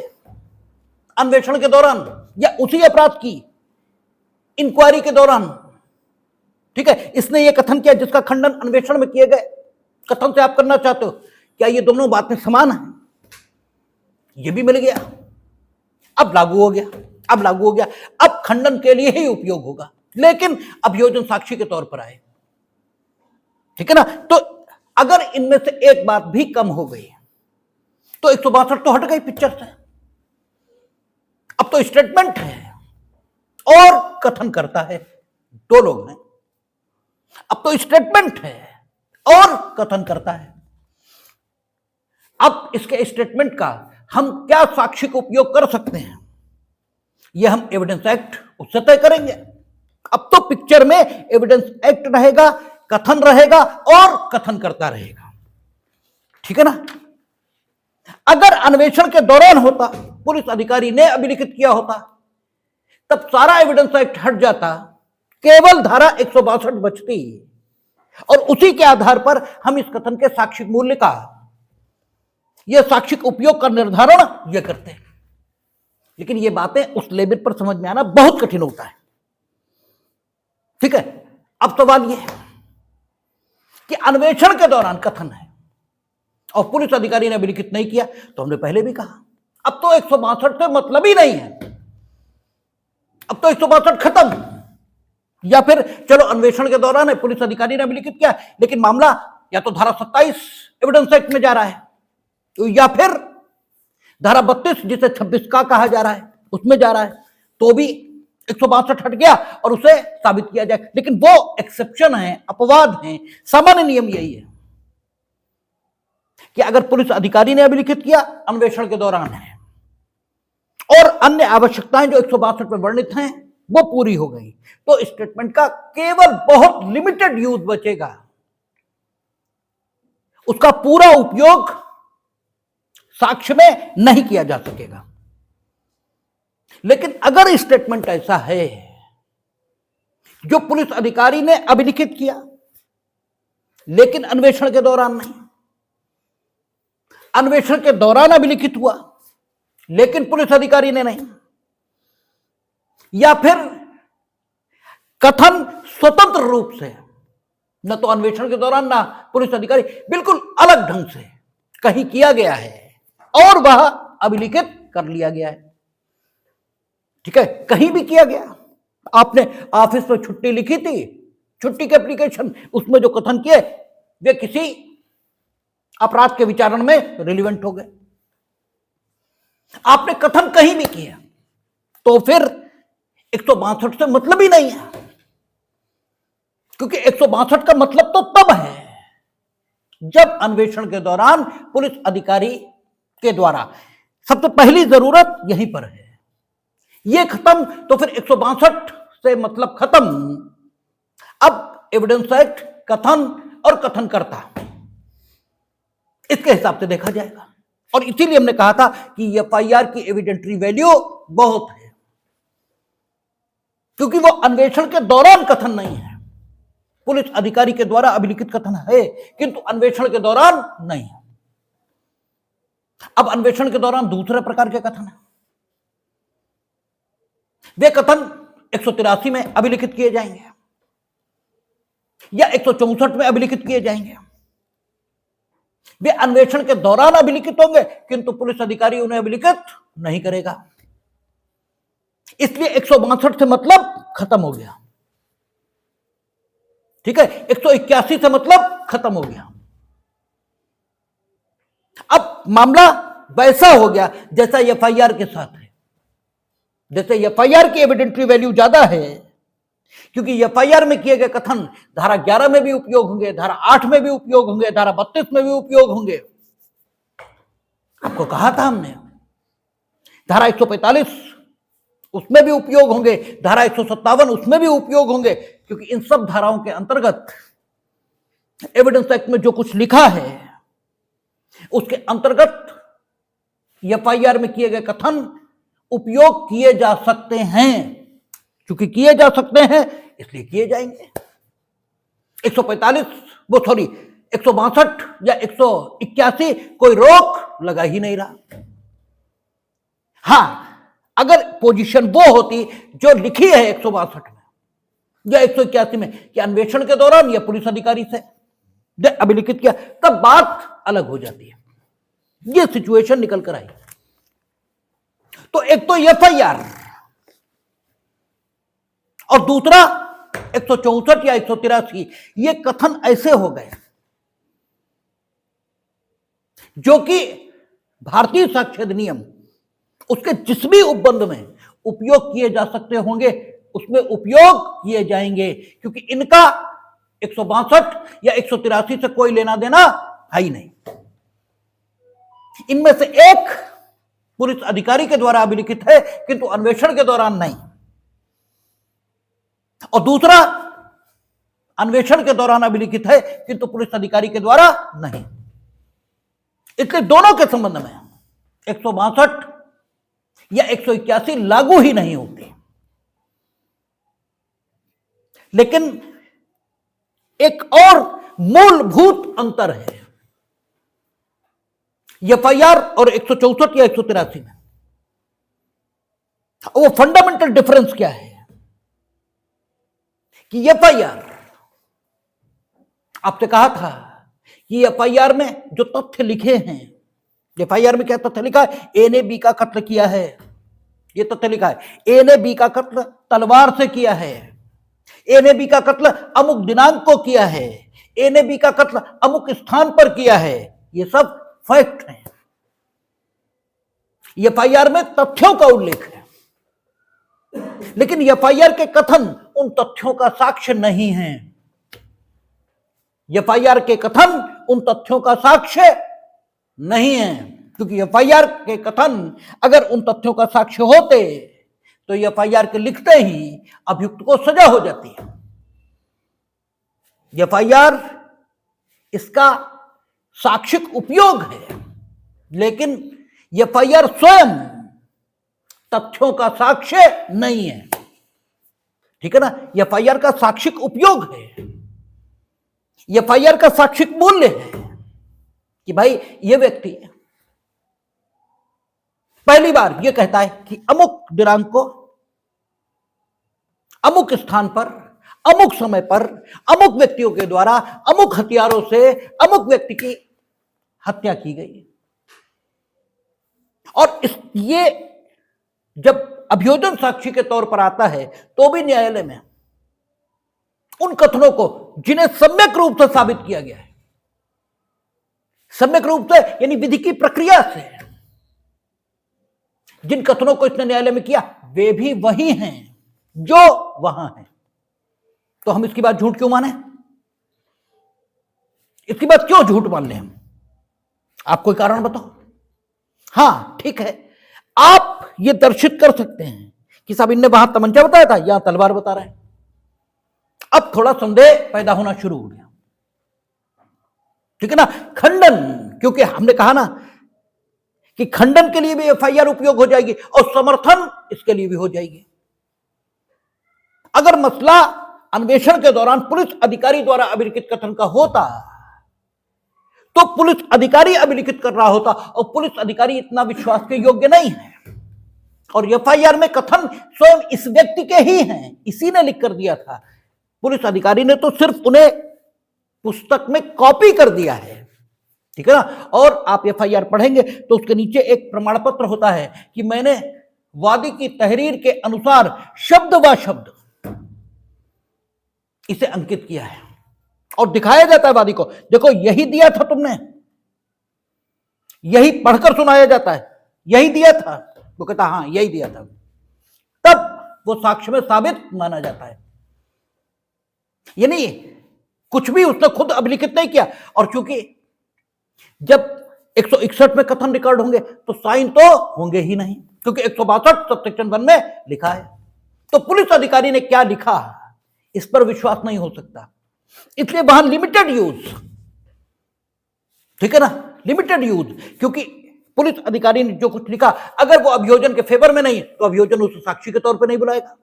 अन्वेषण के दौरान या उसी अपराध की इंक्वायरी के दौरान, ठीक है, इसने ये कथन किया जिसका खंडन अन्वेषण में किए गए कथन से आप करना चाहते हो? क्या ये दोनों बातें समान हैं? ये भी मिल गया, अब लागू हो गया। अब लागू हो गया, अब खंडन के लिए ही उपयोग होगा, लेकिन अभियोजन साक्षी के तौर पर आए। ठीक है ना? तो अगर इनमें से एक बात भी कम हो गई तो 162 तो हट गई पिक्चर से। अब तो स्टेटमेंट है और कथन करता है, दो लोग हैं। अब तो स्टेटमेंट है और कथन करता है। अब इसके स्टेटमेंट का हम क्या साक्ष्य का उपयोग कर सकते हैं, यह हम एविडेंस एक्ट उससे तय करेंगे। अब तो पिक्चर में एविडेंस एक्ट रहेगा, कथन रहेगा और कथन करता रहेगा। ठीक है ना? अगर अन्वेषण के दौरान होता, पुलिस अधिकारी ने अभिलिखित किया होता, तब सारा एविडेंस एक्ट हट जाता, केवल धारा 162 बचती और उसी के आधार पर हम इस कथन के साक्षिक मूल्य का, यह साक्षिक उपयोग का निर्धारण यह करते हैं। लेकिन ये बातें उस लेवल पर समझ में आना बहुत कठिन होता है। ठीक है, अब सवाल यह है कि अन्वेषण के दौरान कथन है और पुलिस अधिकारी ने अभिलिखित नहीं किया, तो हमने पहले भी कहा अब तो 162 से मतलब ही नहीं है, अब तो 162 खत्म। या फिर चलो अन्वेषण के दौरान है, पुलिस अधिकारी ने अभिलिखित किया, लेकिन मामला या तो धारा 27 एविडेंस एक्ट में जा रहा है, तो या फिर धारा 32 जिसे 26 का कहा जा रहा है उसमें जा रहा है, तो भी 162 हट गया और उसे साबित किया जाए। लेकिन वो एक्सेप्शन है, अपवाद है। सामान्य नियम यही है कि अगर पुलिस अधिकारी ने अभिलिखित किया, अन्वेषण के दौरान है और अन्य आवश्यकताएं जो 162 में वर्णित हैं वो पूरी हो गई, तो स्टेटमेंट का केवल बहुत लिमिटेड यूज बचेगा, उसका पूरा उपयोग साक्ष्य में नहीं किया जा सकेगा। लेकिन अगर स्टेटमेंट ऐसा है जो पुलिस अधिकारी ने अभिलिखित किया लेकिन अन्वेषण के दौरान नहीं, अन्वेषण के दौरान अभिलिखित हुआ लेकिन पुलिस अधिकारी ने नहीं, या फिर कथन स्वतंत्र रूप से, न तो अन्वेषण के दौरान ना पुलिस अधिकारी, बिल्कुल अलग ढंग से कहीं किया गया है और वह अभिलिखित कर लिया गया है। ठीक है, कहीं भी किया गया, आपने ऑफिस में छुट्टी लिखी थी, छुट्टी के एप्लीकेशन, उसमें जो कथन किए वे किसी अपराध के विचारण में रिलेवेंट हो गए। आपने कथन कहीं भी किया तो फिर 162 से मतलब ही नहीं है, क्योंकि 162 का मतलब तो तब है जब अन्वेषण के दौरान पुलिस अधिकारी के द्वारा, सबसे पहली जरूरत यहीं पर है, ये खत्म तो फिर 162 से मतलब खत्म। अब एविडेंस एक्ट कथन और कथनकर्ता, इसके हिसाब से देखा जाएगा। और इसीलिए हमने कहा था कि एफआईआर की एविडेंटरी वैल्यू बहुत है, क्योंकि वो अन्वेषण के दौरान कथन नहीं है। पुलिस अधिकारी के द्वारा अभिलिखित कथन है, किंतु अन्वेषण के दौरान नहीं है। अब अन्वेषण के दौरान दूसरे प्रकार के कथन है, वे कथन 183 में अभिलिखित किए जाएंगे या 164 में अभिलिखित किए जाएंगे। वे अन्वेषण के दौरान अभिलिखित होंगे, किंतु पुलिस अधिकारी उन्हें अभिलिखित नहीं करेगा। इसलिए 162 से मतलब खत्म हो गया। ठीक है, 181 से मतलब खत्म हो गया। अब मामला वैसा हो गया जैसा एफआईआर के साथ है। जैसे एफआईआर की एविडेंटरी वैल्यू ज्यादा है, क्योंकि एफआईआर में किए गए कथन धारा 11 में भी उपयोग होंगे, धारा 8 में भी उपयोग होंगे, धारा 32 में भी उपयोग होंगे। आपको कहा था हमने, धारा 145 उसमें भी उपयोग होंगे, धारा 157 उसमें भी उपयोग होंगे, क्योंकि इन सब धाराओं के अंतर्गत एविडेंस एक्ट में जो कुछ लिखा है उसके अंतर्गत एफआईआर में किए गए कथन उपयोग किए जा सकते हैं। क्योंकि किए जा सकते हैं इसलिए किए जाएंगे। 145 वो सॉरी 162 या 181 कोई रोक लगा ही नहीं रहा। हां, अगर पोजीशन वो होती जो लिखी है 162 में या 181 में कि अन्वेषण के दौरान या पुलिस अधिकारी से अभिलिखित किया, तब बात अलग हो जाती है। ये सिचुएशन निकल कर आई। तो एक तो एफआईआर और दूसरा 164 या 183, ये कथन ऐसे हो गए जो कि भारतीय साक्ष्य अधिनियम उसके जिस भी उपबंध में उपयोग किए जा सकते होंगे उसमें उपयोग किए जाएंगे, क्योंकि इनका 162 या 183 से कोई लेना देना है ही नहीं। इनमें से एक पुलिस अधिकारी के द्वारा अभिलिखित है किंतु अन्वेषण के दौरान नहीं, और दूसरा अन्वेषण के दौरान अभिलिखित है किंतु पुलिस अधिकारी के द्वारा नहीं। इसलिए दोनों के संबंध में 162 या 181 लागू ही नहीं होती। लेकिन एक और मूलभूत अंतर है एफआईआर और 164 या 183 में। वो फंडामेंटल डिफरेंस क्या है कि एफआईआर, आपसे कहा था कि एफआईआर में जो तथ्य लिखे हैं, एफआईआर में क्या तथ्य लिखा है, ए ने बी का कत्ल किया है, ये तथ्य लिखा है। ए ने बी का कत्ल तलवार से किया है, ए ने बी का कत्ल अमुक दिनांक को किया है, ए ने बी का कत्ल अमुक स्थान पर किया है, ये सब फैक्ट हैं। एफआईआर में तथ्यों का उल्लेख है, लेकिन एफआईआर के कथन उन तथ्यों का साक्ष्य नहीं है। एफआईआर के कथन उन तथ्यों का साक्ष्य नहीं है, क्योंकि एफआईआर के कथन अगर उन तथ्यों का साक्ष्य होते तो एफआईआर के लिखते ही अभियुक्त को सजा हो जाती है। एफआईआर इसका साक्षिक उपयोग है, लेकिन एफआईआर स्वयं तथ्यों का साक्ष्य नहीं है। ठीक है ना, एफआईआर का साक्षिक उपयोग है, एफआईआर का साक्षिक मूल्य है कि भाई ये व्यक्ति पहली बार यह कहता है कि अमुक दिनांक को अमुक स्थान पर अमुक समय पर अमुक व्यक्तियों के द्वारा अमुक हथियारों से अमुक व्यक्ति की हत्या की गई। और ये जब अभियोजन साक्षी के तौर पर आता है तो भी न्यायालय में उन कथनों को जिन्हें सम्यक रूप से साबित किया गया है, सम्यक रूप से यानी विधि की प्रक्रिया से जिन कथनों को इसने न्यायालय में किया वे भी वही हैं जो वहां हैं। तो हम इसकी बात झूठ क्यों माने? इसकी बात क्यों झूठ मान लें हम? आप कोई कारण बताओ। हां ठीक है, आप ये दर्शित कर सकते हैं कि साहब इनने वहां तमंचा बताया था, यहां तलवार बता रहे हैं। अब थोड़ा संदेह पैदा होना शुरू हो गया, ठीक है ना। खंडन, क्योंकि हमने कहा ना कि खंडन के लिए भी एफआईआर उपयोग हो जाएगी और समर्थन इसके लिए भी हो जाएगी। अगर मसला अन्वेषण के दौरान पुलिस अधिकारी द्वारा अभिलिखित कथन का होता तो पुलिस अधिकारी अभिलिखित कर रहा होता, और पुलिस अधिकारी इतना विश्वास के योग्य नहीं है, और एफआईआर में कथन स्वयं इस व्यक्ति के ही हैं, इसी ने लिख कर दिया था। पुलिस अधिकारी ने तो सिर्फ उन्हें पुस्तक में कॉपी कर दिया है, ठीक है ना। और आप एफआईआर पढ़ेंगे तो उसके नीचे एक प्रमाण पत्र होता है कि मैंने वादी की तहरीर के अनुसार शब्द व शब्द इसे अंकित किया है, और दिखाया जाता है वादी को, देखो यही दिया था तुमने, यही पढ़कर सुनाया जाता है, यही दिया था। वो कहता हां यही दिया था, तब वो साक्ष्य में साबित माना जाता है। यानी कुछ भी उसने खुद अभिलिखित नहीं किया, और चूंकि जब 161 में कथन रिकॉर्ड होंगे तो साइन तो होंगे ही नहीं, क्योंकि 162 सबसेक्शन 1 में लिखा है। तो पुलिस अधिकारी ने क्या लिखा इस पर विश्वास नहीं हो सकता, इसलिए वहां लिमिटेड यूज, ठीक है ना, लिमिटेड यूज। क्योंकि पुलिस अधिकारी ने जो कुछ लिखा, अगर वो अभियोजन के फेवर में नहीं तो अभियोजन उसे साक्षी के तौर पर नहीं बुलाएगा।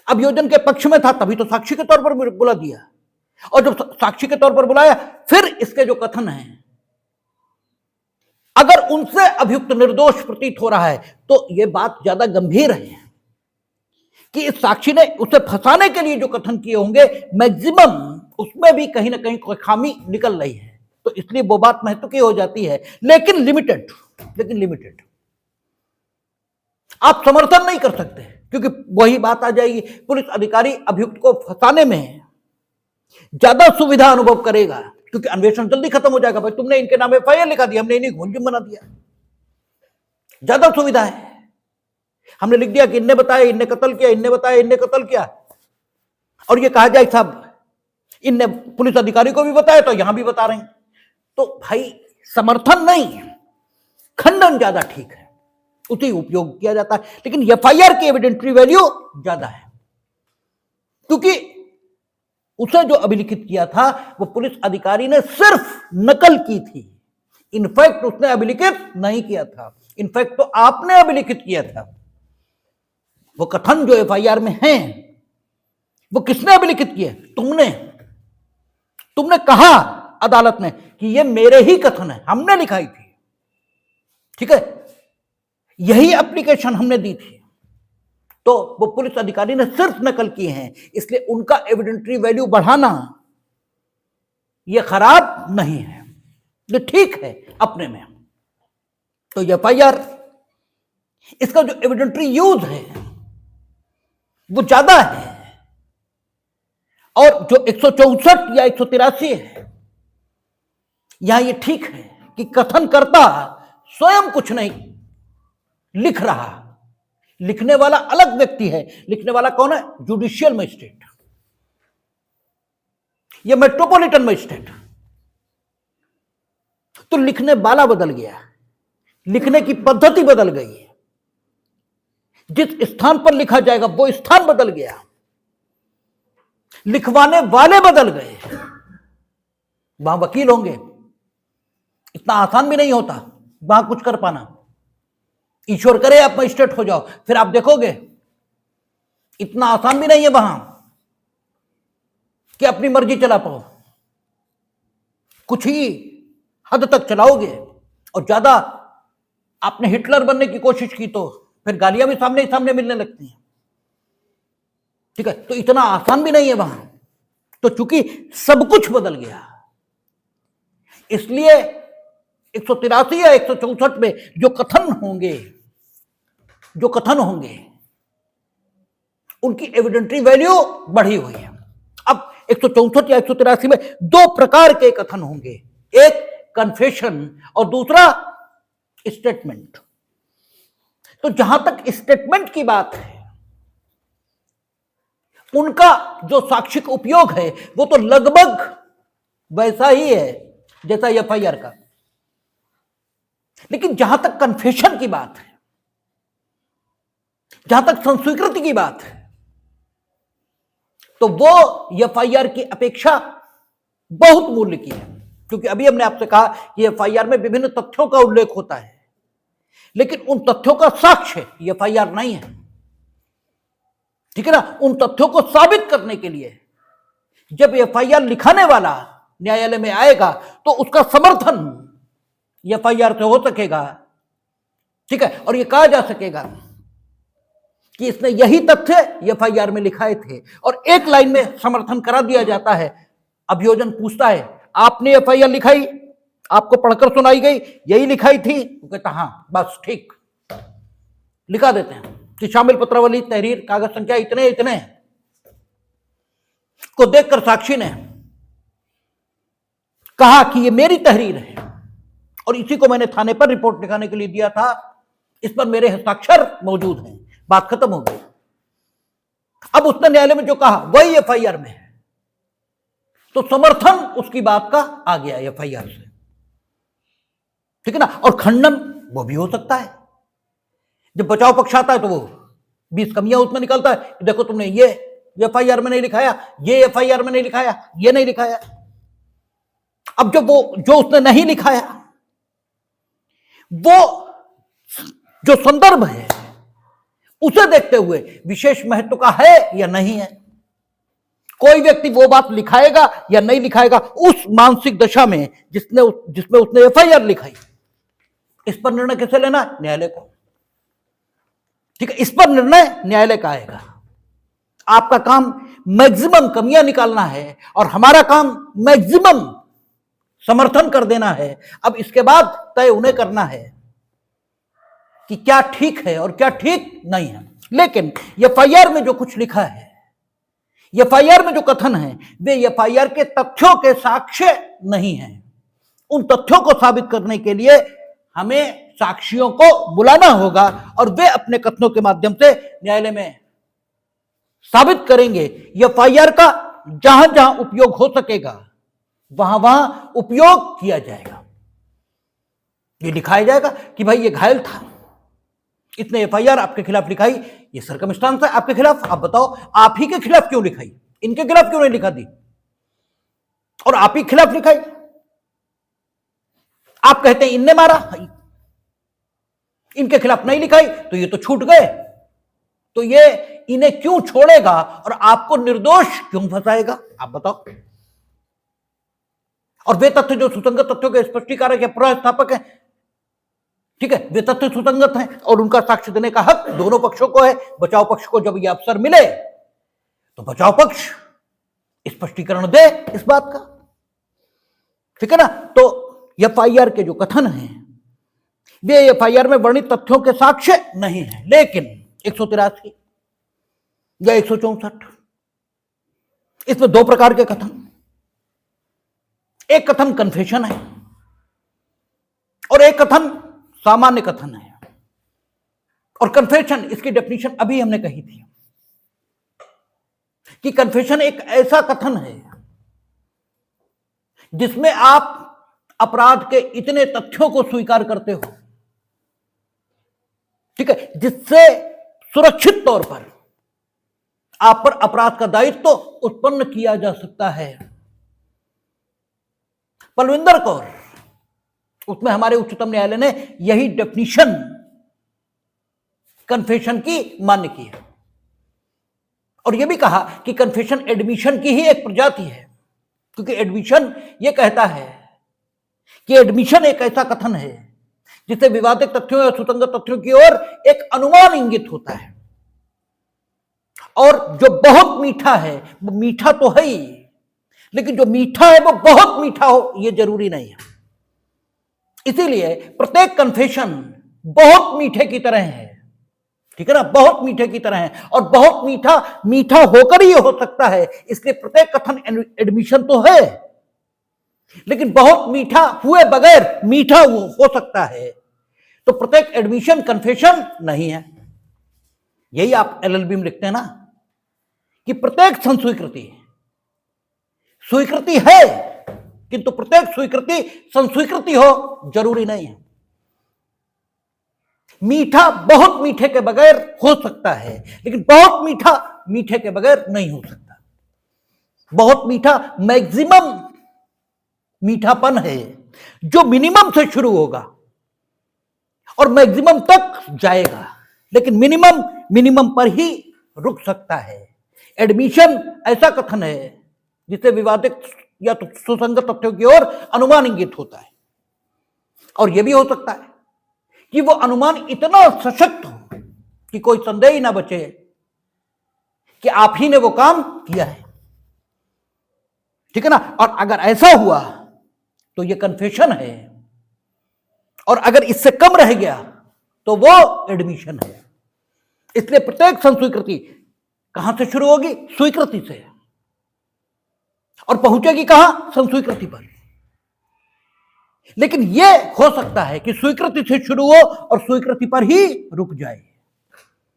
अभियोजन के पक्ष में था तभी तो साक्षी के तौर पर बुला दिया, और जब साक्षी के तौर पर बुलाया फिर इसके जो कथन हैं अगर उनसे अभियुक्त निर्दोष प्रतीत हो रहा है तो यह बात ज्यादा गंभीर है कि इस साक्षी ने उसे फंसाने के लिए जो कथन किए होंगे मैक्सिमम उसमें भी कहीं ना कहीं कोई खामी निकल रही है। तो इसलिए वो बात महत्व की हो जाती है, लेकिन लिमिटेड, आप समर्थन नहीं कर सकते, क्योंकि वही बात आ जाएगी, पुलिस अधिकारी अभियुक्त को फंसाने में ज्यादा सुविधा अनुभव करेगा, क्योंकि अन्वेषण जल्दी खत्म हो जाएगा। भाई तुमने इनके नाम एफआईआर लिखा दिया, हमने इन्हें मुलजिम बना दिया, ज्यादा सुविधा है। हमने लिख दिया कि इनने बताया, इनने कत्ल किया, इनने बताया, इनने कत्ल किया, और ये कहा जाए साहब इनने पुलिस अधिकारी को भी बताया तो यहां भी बता रहे हैं। तो भाई समर्थन नहीं, खंडन ज्यादा ठीक है, उसी उपयोग किया जाता है। लेकिन एफआईआर की एविडेंटरी वैल्यू ज्यादा है, क्योंकि उसे जो अभिलिखित किया था वो पुलिस अधिकारी ने सिर्फ नकल की थी, इनफैक्ट उसने अभिलिखित नहीं किया था, इनफैक्ट तो आपने अभिलिखित किया था। वो कथन जो एफआईआर में हैं वो किसने अभिलिखित किए? तुमने कहा अदालत ने कि ये मेरे ही कथन है, हमने लिखाई थी, ठीक है, यही एप्लीकेशन हमने दी थी। तो वो पुलिस अधिकारी ने सिर्फ नकल किए हैं, इसलिए उनका एविडेंटरी वैल्यू बढ़ाना ये खराब नहीं है, ये ठीक है अपने में। तो एफआईआर इसका जो एविडेंटरी यूज है वो ज्यादा है, और जो 164 या 183 है यहां ये ठीक है कि कथनकर्ता स्वयं कुछ नहीं लिख रहा, लिखने वाला अलग व्यक्ति है। लिखने वाला कौन है? जुडिशियल मजिस्ट्रेट, ये मेट्रोपॉलिटन मजिस्ट्रेट। तो लिखने वाला बदल गया, लिखने की पद्धति बदल गई, जिस स्थान पर लिखा जाएगा वो स्थान बदल गया, लिखवाने वाले बदल गए। वहां वकील होंगे, इतना आसान भी नहीं होता वहां कुछ कर पाना। ईश्वर करे आप मजिस्ट्रेट हो जाओ, फिर आप देखोगे इतना आसान भी नहीं है वहां कि अपनी मर्जी चला पाओ, कुछ ही हद तक चलाओगे और ज्यादा आपने हिटलर बनने की कोशिश की तो फिर गालियां भी सामने ही सामने मिलने लगती हैं, ठीक है। तो इतना आसान भी नहीं है वहां। तो चूंकि सब कुछ बदल गया, इसलिए 183 या 164 में जो कथन होंगे उनकी एविडेंटरी वैल्यू बढ़ी हुई है। अब 164 या 183 में दो प्रकार के कथन होंगे, एक कन्फेशन और दूसरा स्टेटमेंट। तो जहां तक स्टेटमेंट की बात है, उनका जो साक्षिक उपयोग है वो तो लगभग वैसा ही है जैसा एफआईआर का। लेकिन जहां तक कन्फेशन की बात है, जहां तक संस्वीकृति की बात है, तो वो एफआईआर की अपेक्षा बहुत मूल्य की है। क्योंकि अभी हमने आपसे कहा कि एफआईआर में विभिन्न तथ्यों का उल्लेख होता है, लेकिन उन तथ्यों का साक्ष्य एफआईआर नहीं है, ठीक है ना। उन तथ्यों को साबित करने के लिए जब एफआईआर लिखाने वाला न्यायालय में आएगा तो उसका समर्थन एफआईआर से हो सकेगा, ठीक है। और यह कहा जा सकेगा कि इसने यही तथ्य एफआईआर में लिखाए थे, और एक लाइन में समर्थन करा दिया जाता है। अभियोजन पूछता है, आपने एफआईआर लिखाई, आपको पढ़कर सुनाई गई, यही लिखाई थी? वो कहता हाँ, बस ठीक, लिखा देते हैं कि शामिल पत्रावली तहरीर कागज संख्या इतने इतने को देखकर साक्षी ने कहा कि ये मेरी तहरीर है और इसी को मैंने थाने पर रिपोर्ट लिखाने के लिए दिया था, इस पर मेरे हस्ताक्षर मौजूद हैं। बात खत्म हो गई। अब उसने न्यायालय में जो कहा वही एफआईआर में है, तो समर्थन उसकी बात का आ गया एफआईआर से, ठीक है ना। और खंडन वो भी हो सकता है। जब बचाव पक्ष आता है तो वो 20 कमियां उसमें निकलता है, देखो तुमने ये एफआईआर में नहीं लिखाया, ये एफआईआर में नहीं लिखाया, ये नहीं लिखाया। अब जो उसने नहीं लिखाया, वो जो संदर्भ है उसे देखते हुए विशेष महत्व का है या नहीं है। कोई व्यक्ति वो बात लिखाएगा या नहीं लिखाएगा उस मानसिक दशा में जिसमें उसने एफआईआर लिखाई, इस पर निर्णय कैसे लेना? न्यायालय को, ठीक है। इस पर निर्णय न्यायालय का आएगा। आपका काम मैक्सिमम कमियां निकालना है और हमारा काम मैक्सिमम समर्थन कर देना है। अब इसके बाद तय उन्हें करना है कि क्या ठीक है और क्या ठीक नहीं है। लेकिन एफआईआर में जो कुछ लिखा है, एफआईआर में जो कथन है, वे एफआईआर के तथ्यों के साक्ष्य नहीं है। उन तथ्यों को साबित करने के लिए हमें साक्षियों को बुलाना होगा और वे अपने कथनों के माध्यम से न्यायालय में साबित करेंगे। एफआईआर का जहां जहां उपयोग हो सकेगा वहां वहां उपयोग किया जाएगा। ये दिखाया जाएगा कि भाई ये घायल था, इतने एफआईआर आपके खिलाफ लिखाई, ये सरकमस्टांस है आपके खिलाफ, आप बताओ आप ही के खिलाफ क्यों लिखाई, इनके खिलाफ क्यों नहीं लिखा दी, और आप ही खिलाफ लिखाई। आप कहते हैं इनने मारा, इनके खिलाफ नहीं लिखाई, तो ये तो छूट गए, तो ये इन्हें क्यों छोड़ेगा और आपको निर्दोष क्यों फंसाएगा, आप बताओ। और वे तथ्य जो सुसंगत तथ्यों के स्पष्टीकारक या पुनर्स्थापक है, ठीक है, वे तथ्य सुसंगत हैं और उनका साक्ष्य देने का हक दोनों पक्षों को है। बचाव पक्ष को जब यह अवसर मिले तो बचाव पक्ष स्पष्टीकरण दे इस बात का, ठीक है ना। तो एफआईआर के जो कथन हैं वे एफआईआर में वर्णित तथ्यों के साक्ष्य नहीं है। लेकिन 183 या 164 इसमें दो प्रकार के कथन, एक कथन कन्फेशन है और एक कथन सामान्य कथन है। और कन्फेशन, इसकी डेफिनेशन अभी हमने कही थी कि कन्फेशन एक ऐसा कथन है जिसमें आप अपराध के इतने तथ्यों को स्वीकार करते हो, ठीक है, जिससे सुरक्षित तौर पर आप पर अपराध का दायित्व तो उत्पन्न किया जा सकता है। पलविंदर कौर, उसमें हमारे उच्चतम न्यायालय ने यही डेफिनेशन कन्फेशन की मान्य की है और यह भी कहा कि कन्फेशन एडमिशन की ही एक प्रजाति है, क्योंकि एडमिशन यह कहता है कि एडमिशन एक ऐसा कथन है जिससे विवादित तथ्यों या सुसंगत तथ्यों की ओर एक अनुमान इंगित होता है। और जो बहुत मीठा है वो मीठा तो है ही, लेकिन जो मीठा है वो बहुत मीठा हो ये जरूरी नहीं है। इसीलिए प्रत्येक कन्फेशन बहुत मीठे की तरह है, ठीक है ना, बहुत मीठे की तरह है, और बहुत मीठा मीठा होकर ही हो सकता है। इसलिए प्रत्येक कथन एडमिशन तो है, लेकिन बहुत मीठा हुए बगैर मीठा हो सकता है। तो प्रत्येक एडमिशन कन्फेशन नहीं है। यही आप एलएलबी में लिखते हैं ना कि प्रत्येक संस्वीकृति स्वीकृति है, किंतु प्रत्येक स्वीकृति संस्वीकृति हो जरूरी नहीं है। मीठा बहुत मीठे के बगैर हो सकता है, लेकिन बहुत मीठा मीठे के बगैर नहीं हो सकता। बहुत मीठा मैक्सिमम मीठापन है जो मिनिमम से शुरू होगा और मैक्सिमम तक जाएगा, लेकिन मिनिमम पर ही रुक सकता है। एडमिशन ऐसा कथन है जिससे विवादित या तो सुसंगत तथ्यों की ओर अनुमान इंगित होता है, और यह भी हो सकता है कि वो अनुमान इतना सशक्त हो कि कोई संदेह ही ना बचे कि आप ही ने वो काम किया है, ठीक है ना। और अगर ऐसा हुआ तो ये कन्फेशन है, और अगर इससे कम रह गया तो वो एडमिशन है। इसलिए प्रत्येक संस्वीकृति कहां से शुरू होगी? स्वीकृति से, और पहुंचेगी कहां? संस्वीकृति पर। लेकिन यह हो सकता है कि स्वीकृति से शुरू हो और स्वीकृति पर ही रुक जाए,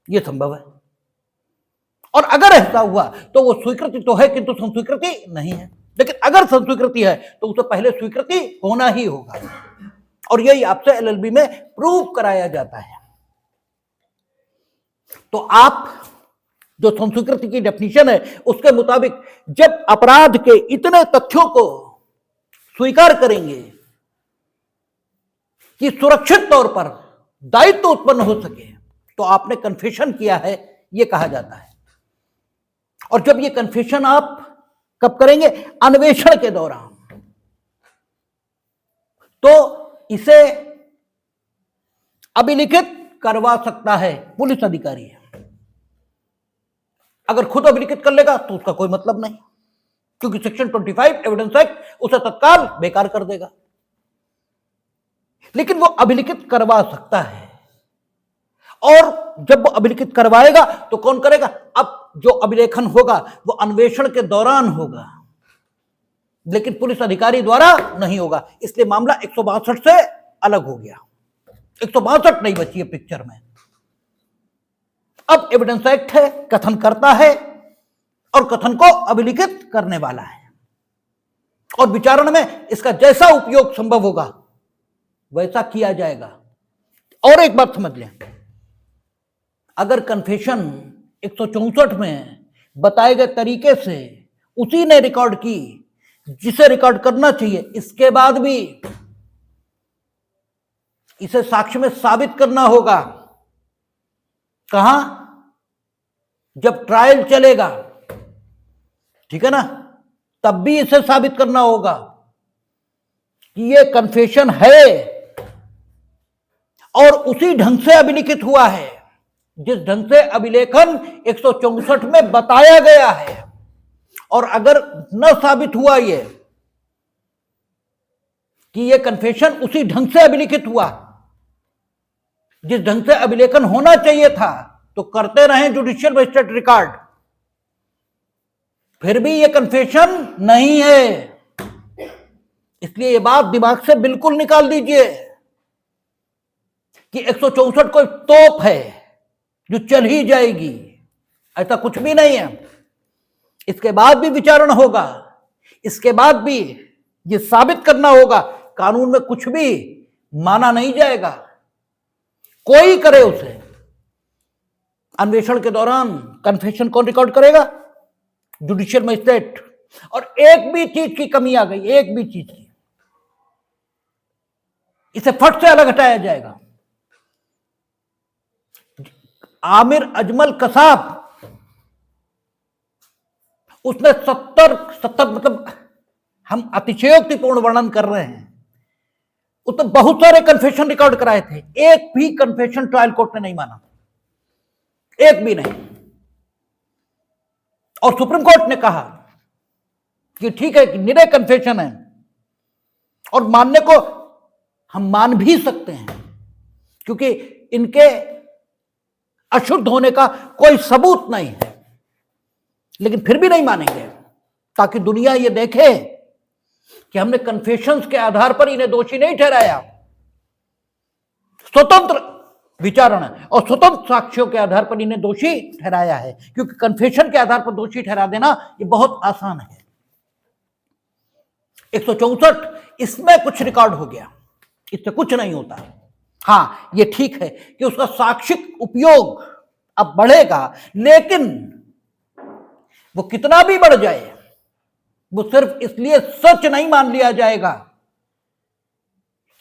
यह संभव है। और अगर ऐसा हुआ तो वो स्वीकृति तो है किंतु संस्वीकृति नहीं है। लेकिन अगर संस्वीकृति है तो उससे पहले स्वीकृति होना ही होगा, और यही आपसे एलएलबी में प्रूव कराया जाता है। तो आप जो संस्वीकृति की डेफिनेशन है उसके मुताबिक जब अपराध के इतने तथ्यों को स्वीकार करेंगे कि सुरक्षित तौर पर दायित्व उत्पन्न हो सके, तो आपने कन्फेशन किया है, यह कहा जाता है। और जब यह कन्फेशन आप कब करेंगे? अन्वेषण के दौरान, तो इसे अभिलिखित करवा सकता है पुलिस अधिकारी। अगर खुद अभिलिखित कर लेगा तो उसका कोई मतलब नहीं, क्योंकि सेक्शन 25 एविडेंस एक्ट उसे तत्काल बेकार कर देगा। लेकिन वो अभिलिखित करवा सकता है, और जब वो अभिलिखित करवाएगा तो कौन करेगा? अब जो अभिलेखन होगा वो अन्वेषण के दौरान होगा, लेकिन पुलिस अधिकारी द्वारा नहीं होगा। इसलिए मामला 162 से अलग हो गया। 162 नहीं बची है पिक्चर में। अब एविडेंस एक्ट है, कथन करता है और कथन को अभिलिखित करने वाला है, और विचारण में इसका जैसा उपयोग संभव होगा वैसा किया जाएगा। और एक बात समझ लें, अगर कन्फेशन 164 में बताए गए तरीके से उसी ने रिकॉर्ड की जिसे रिकॉर्ड करना चाहिए, इसके बाद भी इसे साक्ष्य में साबित करना होगा। कहां? जब ट्रायल चलेगा, ठीक है ना, तब भी इसे साबित करना होगा कि यह कन्फेशन है और उसी ढंग से अभिलिखित हुआ है जिस ढंग से अभिलेखन 164 में बताया गया है। और अगर न साबित हुआ ये कि यह कन्फेशन उसी ढंग से अभिलिखित हुआ जिस ढंग से अभिलेखन होना चाहिए था, तो करते रहे जुडिशियल मजिस्ट्रेट रिकॉर्ड, फिर भी यह कन्फेशन नहीं है। इसलिए यह बात दिमाग से बिल्कुल निकाल दीजिए कि 164 कोई तोप है जो चल ही जाएगी, ऐसा कुछ भी नहीं है। इसके बाद भी विचारण होगा, इसके बाद भी ये साबित करना होगा। कानून में कुछ भी माना नहीं जाएगा, कोई करे उसे। अन्वेषण के दौरान कन्फेशन कौन रिकॉर्ड करेगा? Judicial magistrate. और एक भी चीज की कमी आ गई, एक भी चीज की, इसे फट से अलग हटाया जाएगा। आमिर अजमल कसाब, उसने 70 मतलब हम अतिशयोक्तिपूर्ण वर्णन कर रहे हैं, उसने बहुत सारे कन्फेशन रिकॉर्ड कराए थे, एक भी कन्फेशन ट्रायल कोर्ट ने नहीं माना, एक भी नहीं। और सुप्रीम कोर्ट ने कहा कि ठीक है कि निरे कन्फेशन है, और मानने को हम मान भी सकते हैं क्योंकि इनके अशुद्ध होने का कोई सबूत नहीं है, लेकिन फिर भी नहीं मानेंगे ताकि दुनिया ये देखे कि हमने कन्फेशंस के आधार पर इन्हें दोषी नहीं ठहराया। स्वतंत्र विचारणा और स्वतंत्र साक्ष्यों के आधार पर इन्हें दोषी ठहराया है, क्योंकि कन्फेशन के आधार पर दोषी ठहरा देना ये बहुत आसान है। 164 इसमें कुछ रिकॉर्ड हो गया, इससे कुछ नहीं होता। हाँ, ये ठीक है कि उसका साक्षिक उपयोग अब बढ़ेगा, लेकिन वो कितना भी बढ़ जाए वो सिर्फ इसलिए सच नहीं मान लिया जाएगा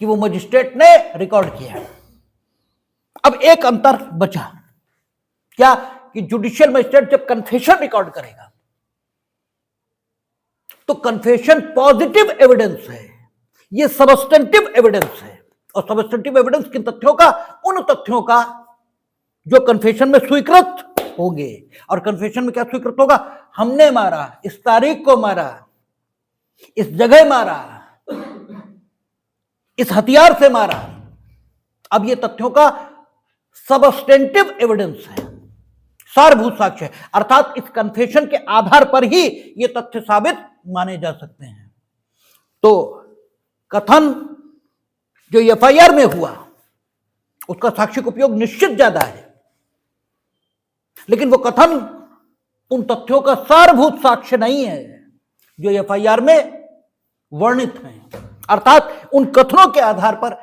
कि वो मजिस्ट्रेट ने रिकॉर्ड किया। अब एक अंतर बचा क्या कि जुडिशियल मजिस्ट्रेट जब कन्फेशन रिकॉर्ड करेगा तो कन्फेशन पॉजिटिव एविडेंस है, ये सबस्टेंटिव एविडेंस है। और सबस्टेंटिव एविडेंस किन तथ्यों का? उन तथ्यों का जो कन्फेशन में स्वीकृत होंगे। और कन्फेशन में क्या स्वीकृत होगा? हमने मारा, इस तारीख को मारा, इस जगह मारा, इस हथियार से मारा। अब ये तथ्यों का सबस्टेंटिव एविडेंस है, सारभूत साक्ष्य है, अर्थात इस कन्फेशन के आधार पर ही ये तथ्य साबित माने जा सकते हैं। तो कथन जो एफआईआर में हुआ उसका साक्षिक उपयोग निश्चित ज्यादा है, लेकिन वो कथन उन तथ्यों का सारभूत साक्ष्य नहीं है जो एफआईआर में वर्णित हैं। अर्थात उन कथनों के आधार पर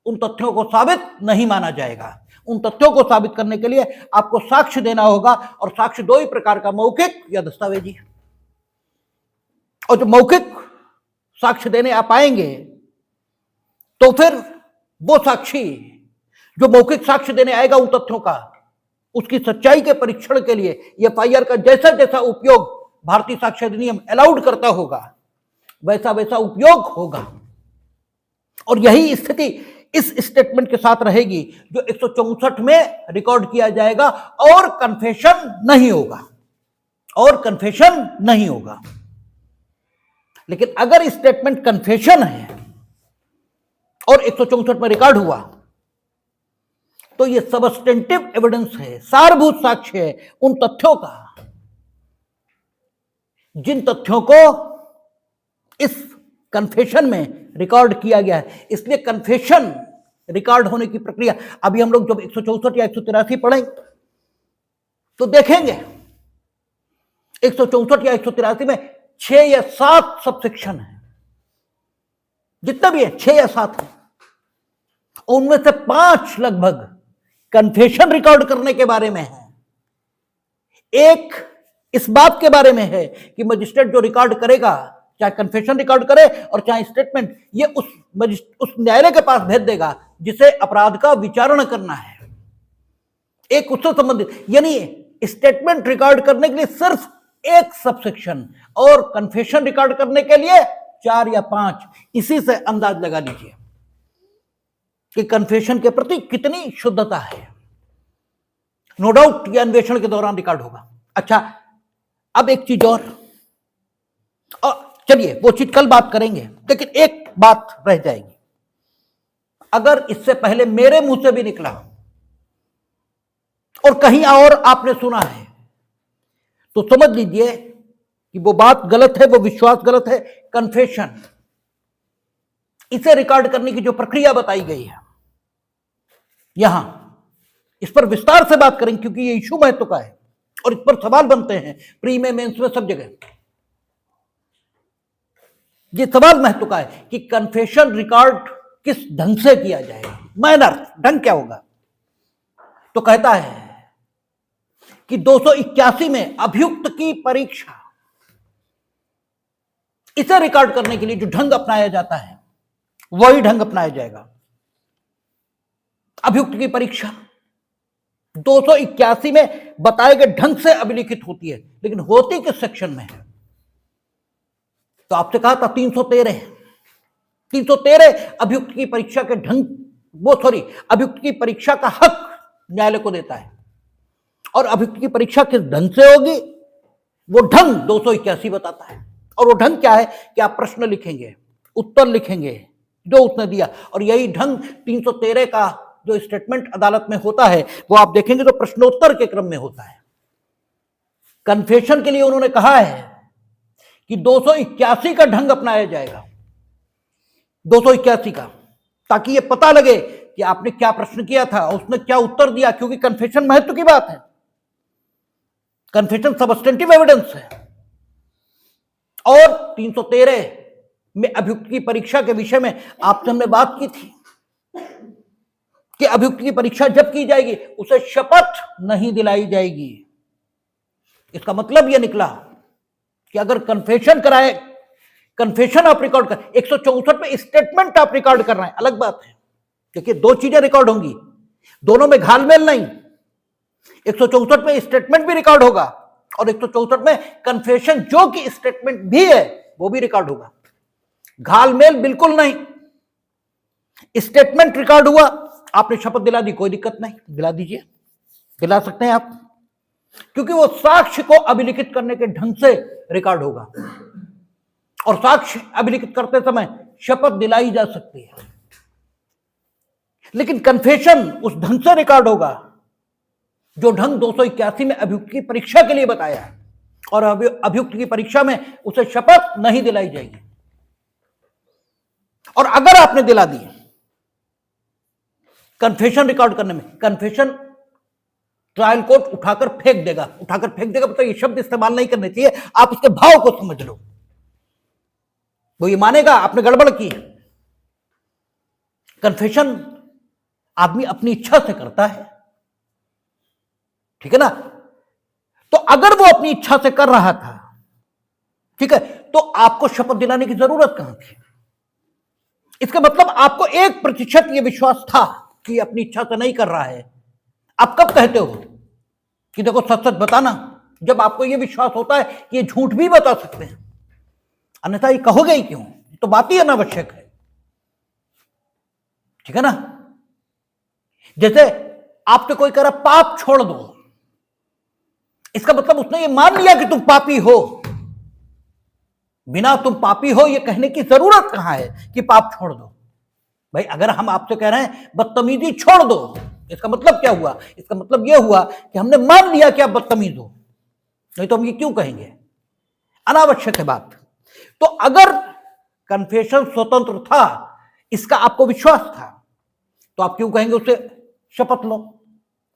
उन तथ्यों को साबित नहीं माना जाएगा। उन तथ्यों को साबित करने के लिए आपको साक्ष्य देना होगा, और साक्ष्य दो ही प्रकार का, मौखिक या दस्तावेजी। और जब मौखिक साक्ष्य देने आप आएंगे तो फिर वो साक्षी जो मौखिक साक्ष्य देने आएगा उन तथ्यों का, उसकी सच्चाई के परीक्षण के लिए एफआईआर का जैसा जैसा उपयोग भारतीय साक्ष्य अधिनियम अलाउड करता होगा वैसा वैसा उपयोग होगा। और यही स्थिति इस स्टेटमेंट के साथ रहेगी जो 164 में रिकॉर्ड किया जाएगा, और कन्फेशन नहीं होगा, और कन्फेशन नहीं होगा। लेकिन अगर स्टेटमेंट कन्फेशन है और 164 में रिकॉर्ड हुआ तो ये सबस्टेंटिव एविडेंस है, सारभूत साक्ष्य है उन तथ्यों का जिन तथ्यों को इस कन्फेशन में रिकॉर्ड किया गया है। इसलिए कन्फेशन रिकॉर्ड होने की प्रक्रिया, अभी हम लोग जब 164 या 183 पढ़ेंगे तो देखेंगे 164 या 183 में 6 या 7 सबसेक्शन है, जितना भी है 6 या 7 है। उनमें से 5 लगभग कन्फेशन रिकॉर्ड करने के बारे में है, एक इस बात के बारे में है कि मजिस्ट्रेट जो रिकॉर्ड करेगा, चाहे कन्फेशन रिकॉर्ड करे और चाहे स्टेटमेंट, ये उस न्यायालय के पास भेज देगा जिसे अपराध का विचारण करना है, एक उससे संबंधित। यानी स्टेटमेंट रिकॉर्ड करने के लिए सिर्फ एक सबसेक्शन और कन्फेशन रिकॉर्ड करने के लिए 4 या 5। इसी से अंदाज लगा लीजिए कि कन्फेशन के प्रति कितनी शुद्धता है। नो डाउट ये अन्वेषण के दौरान रिकॉर्ड होगा। अच्छा, अब एक चीज और चलिए वो चीज कल बात करेंगे, लेकिन एक बात रह जाएगी। अगर इससे पहले मेरे मुंह से भी निकला और कहीं और आपने सुना है तो समझ लीजिए कि वो बात गलत है, वो विश्वास गलत है। कन्फेशन, इसे रिकॉर्ड करने की जो प्रक्रिया बताई गई है यहां, इस पर विस्तार से बात करेंगे क्योंकि ये इशू महत्व का है और इस पर सवाल बनते हैं प्री में, मेंस में, सब जगह। ये सवाल महत्व का है कि कन्फेशन रिकॉर्ड किस ढंग से किया जाएगा। मैनर, ढंग क्या होगा? तो कहता है कि 281 में अभियुक्त की परीक्षा, इसे रिकॉर्ड करने के लिए जो ढंग अपनाया जाता है वही ढंग अपनाया जाएगा। अभियुक्त की परीक्षा 281 में बताए गए ढंग से अभिलिखित होती है, लेकिन होती किस सेक्शन में है? तो आपसे कहा था 313 313 अभियुक्त की परीक्षा के ढंग अभियुक्त की परीक्षा का हक न्यायालय को देता है, और अभियुक्त की परीक्षा किस ढंग से होगी वो ढंग 281 बताता है। और वो ढंग क्या है कि आप प्रश्न लिखेंगे, उत्तर लिखेंगे जो उसने दिया, और यही ढंग 313 का जो स्टेटमेंट अदालत में होता है वो आप देखेंगे तो प्रश्नोत्तर के क्रम में होता है। कन्फेशन के लिए उन्होंने कहा है कि 281 का ढंग अपनाया जाएगा, 281 का, ताकि ये पता लगे कि आपने क्या प्रश्न किया था और उसने क्या उत्तर दिया, क्योंकि कन्फेशन महत्व की बात है, कन्फेशन सबस्टेंटिव एविडेंस है। और 313 में अभियुक्त की परीक्षा के विषय में आपसे हमने बात की थी कि अभियुक्त की परीक्षा जब की जाएगी उसे शपथ नहीं दिलाई जाएगी। इसका मतलब यह निकला कि अगर कन्फेशन कराए, कन्फेशन आप रिकॉर्ड कर, 164 में स्टेटमेंट आप रिकॉर्ड कर रहे हैं, अलग बात है। देखिए दो चीजें रिकॉर्ड होंगी, दोनों में घालमेल नहीं। 164 में स्टेटमेंट भी रिकॉर्ड होगा और 164 में कन्फेशन जो कि स्टेटमेंट भी है वो भी रिकॉर्ड होगा, घालमेल बिल्कुल नहीं। स्टेटमेंट रिकॉर्ड हुआ, आपने शपथ दिला दी, कोई दिक्कत नहीं, दिला दीजिए, दिला सकते हैं आप, क्योंकि वो साक्ष्य को अभिलिखित करने के ढंग से रिकॉर्ड होगा, और साक्ष्य अभिलिखित करते समय शपथ दिलाई जा सकती है। लेकिन कन्फेशन उस ढंग से रिकॉर्ड होगा जो ढंग 281 में अभियुक्त की परीक्षा के लिए बताया है, और अभियुक्त की परीक्षा में उसे शपथ नहीं दिलाई जाएगी। और अगर आपने दिला दी कन्फेशन रिकॉर्ड करने में, कन्फेशन ट्रायल कोर्ट उठाकर फेंक देगा, उठाकर फेंक देगा मतलब ये शब्द इस्तेमाल नहीं करने चाहिए, आप उसके भाव को समझ लो। वो ये मानेगा आपने गड़बड़ की। कन्फेशन आदमी अपनी इच्छा से करता है, ठीक है ना। तो अगर वो अपनी इच्छा से कर रहा था, ठीक है, तो आपको शपथ दिलाने की जरूरत कहां थी। इसका मतलब आपको 1% ये विश्वास था कि अपनी इच्छा से नहीं कर रहा है। आप कब कहते हो कि देखो सच सच बताना, जब आपको ये विश्वास होता है कि ये झूठ भी बता सकते हैं, अन्यथा ये कहोगे ही क्यों, तो बात ही अनावश्यक है, ठीक है ना। जैसे आपसे कोई कह रहा पाप छोड़ दो, इसका मतलब उसने ये मान लिया कि तुम पापी हो। बिना तुम पापी हो ये कहने की जरूरत कहां है कि पाप छोड़ दो। भाई अगर हम आपसे कह रहे हैं बदतमीजी छोड़ दो, इसका मतलब क्या हुआ, इसका मतलब यह हुआ कि हमने मान लिया कि आप बदतमीज हो, नहीं तो हम ये क्यों कहेंगे, अनावश्यक है बात। तो अगर कन्फेशन स्वतंत्र था, इसका आपको विश्वास था, तो आप क्यों कहेंगे उसे शपथ लो।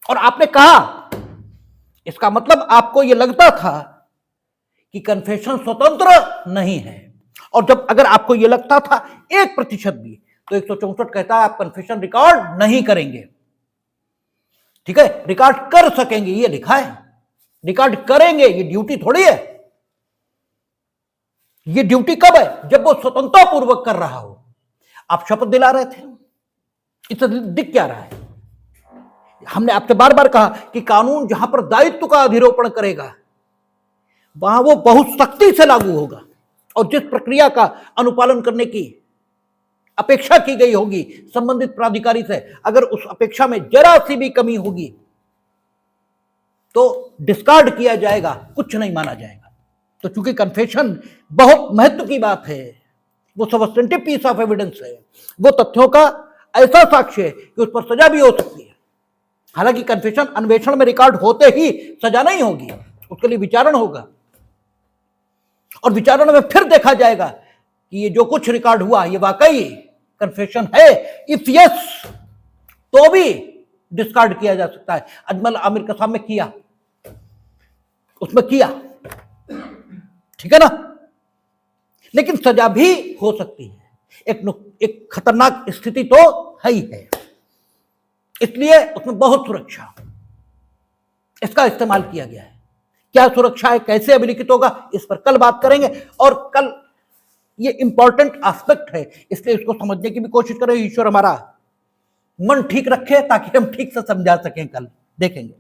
और आपने कहा, इसका मतलब आपको यह लगता था कि कन्फेशन स्वतंत्र नहीं है। और जब अगर आपको यह लगता था 1% भी, तो 164 कहता है आप कन्फेशन रिकॉर्ड नहीं करेंगे, ठीक है। रिकॉर्ड कर सकेंगे ये लिखा है, रिकॉर्ड करेंगे ये ड्यूटी थोड़ी है। ये ड्यूटी कब है, जब वो स्वतंत्रता पूर्वक कर रहा हो। आप शपथ दिला रहे थे, इससे दिख क्या रहा है। हमने आपसे बार बार कहा कि कानून जहां पर दायित्व का अधिरोपण करेगा वहां वो बहुत सख्ती से लागू होगा, और जिस प्रक्रिया का अनुपालन करने की अपेक्षा की गई होगी संबंधित प्राधिकारी से, अगर उस अपेक्षा में जरा सी भी कमी होगी तो डिस्कार्ड किया जाएगा, कुछ नहीं माना जाएगा। तो चूंकि कन्फेशन बहुत महत्व की बात है, वो सबस्टेंटिव पीस ऑफ एविडेंस है, वो तथ्यों का ऐसा साक्ष्य है कि उस पर सजा भी हो सकती है। हालांकि कन्फेशन अन्वेषण में रिकॉर्ड होते ही सजा नहीं होगी, उसके लिए विचारण होगा, और विचारण में फिर देखा जाएगा कि ये जो कुछ रिकॉर्ड हुआ ये वाकई कन्फेशन है। इफ यस तो भी डिस्कार्ड किया जा सकता है। अजमल आमिर कसाब में किया, उसमें किया, ठीक है ना। लेकिन सजा भी हो सकती है, एक खतरनाक स्थिति तो है ही है, इसलिए उसमें बहुत सुरक्षा इसका इस्तेमाल किया गया है। क्या सुरक्षा है, कैसे अभिलिखित होगा, इस पर कल बात करेंगे। और कल ये इंपॉर्टेंट एस्पेक्ट है, इसलिए इसको समझने की भी कोशिश करें। ईश्वर हमारा मन ठीक रखे ताकि हम ठीक से समझा सकें, कल देखेंगे।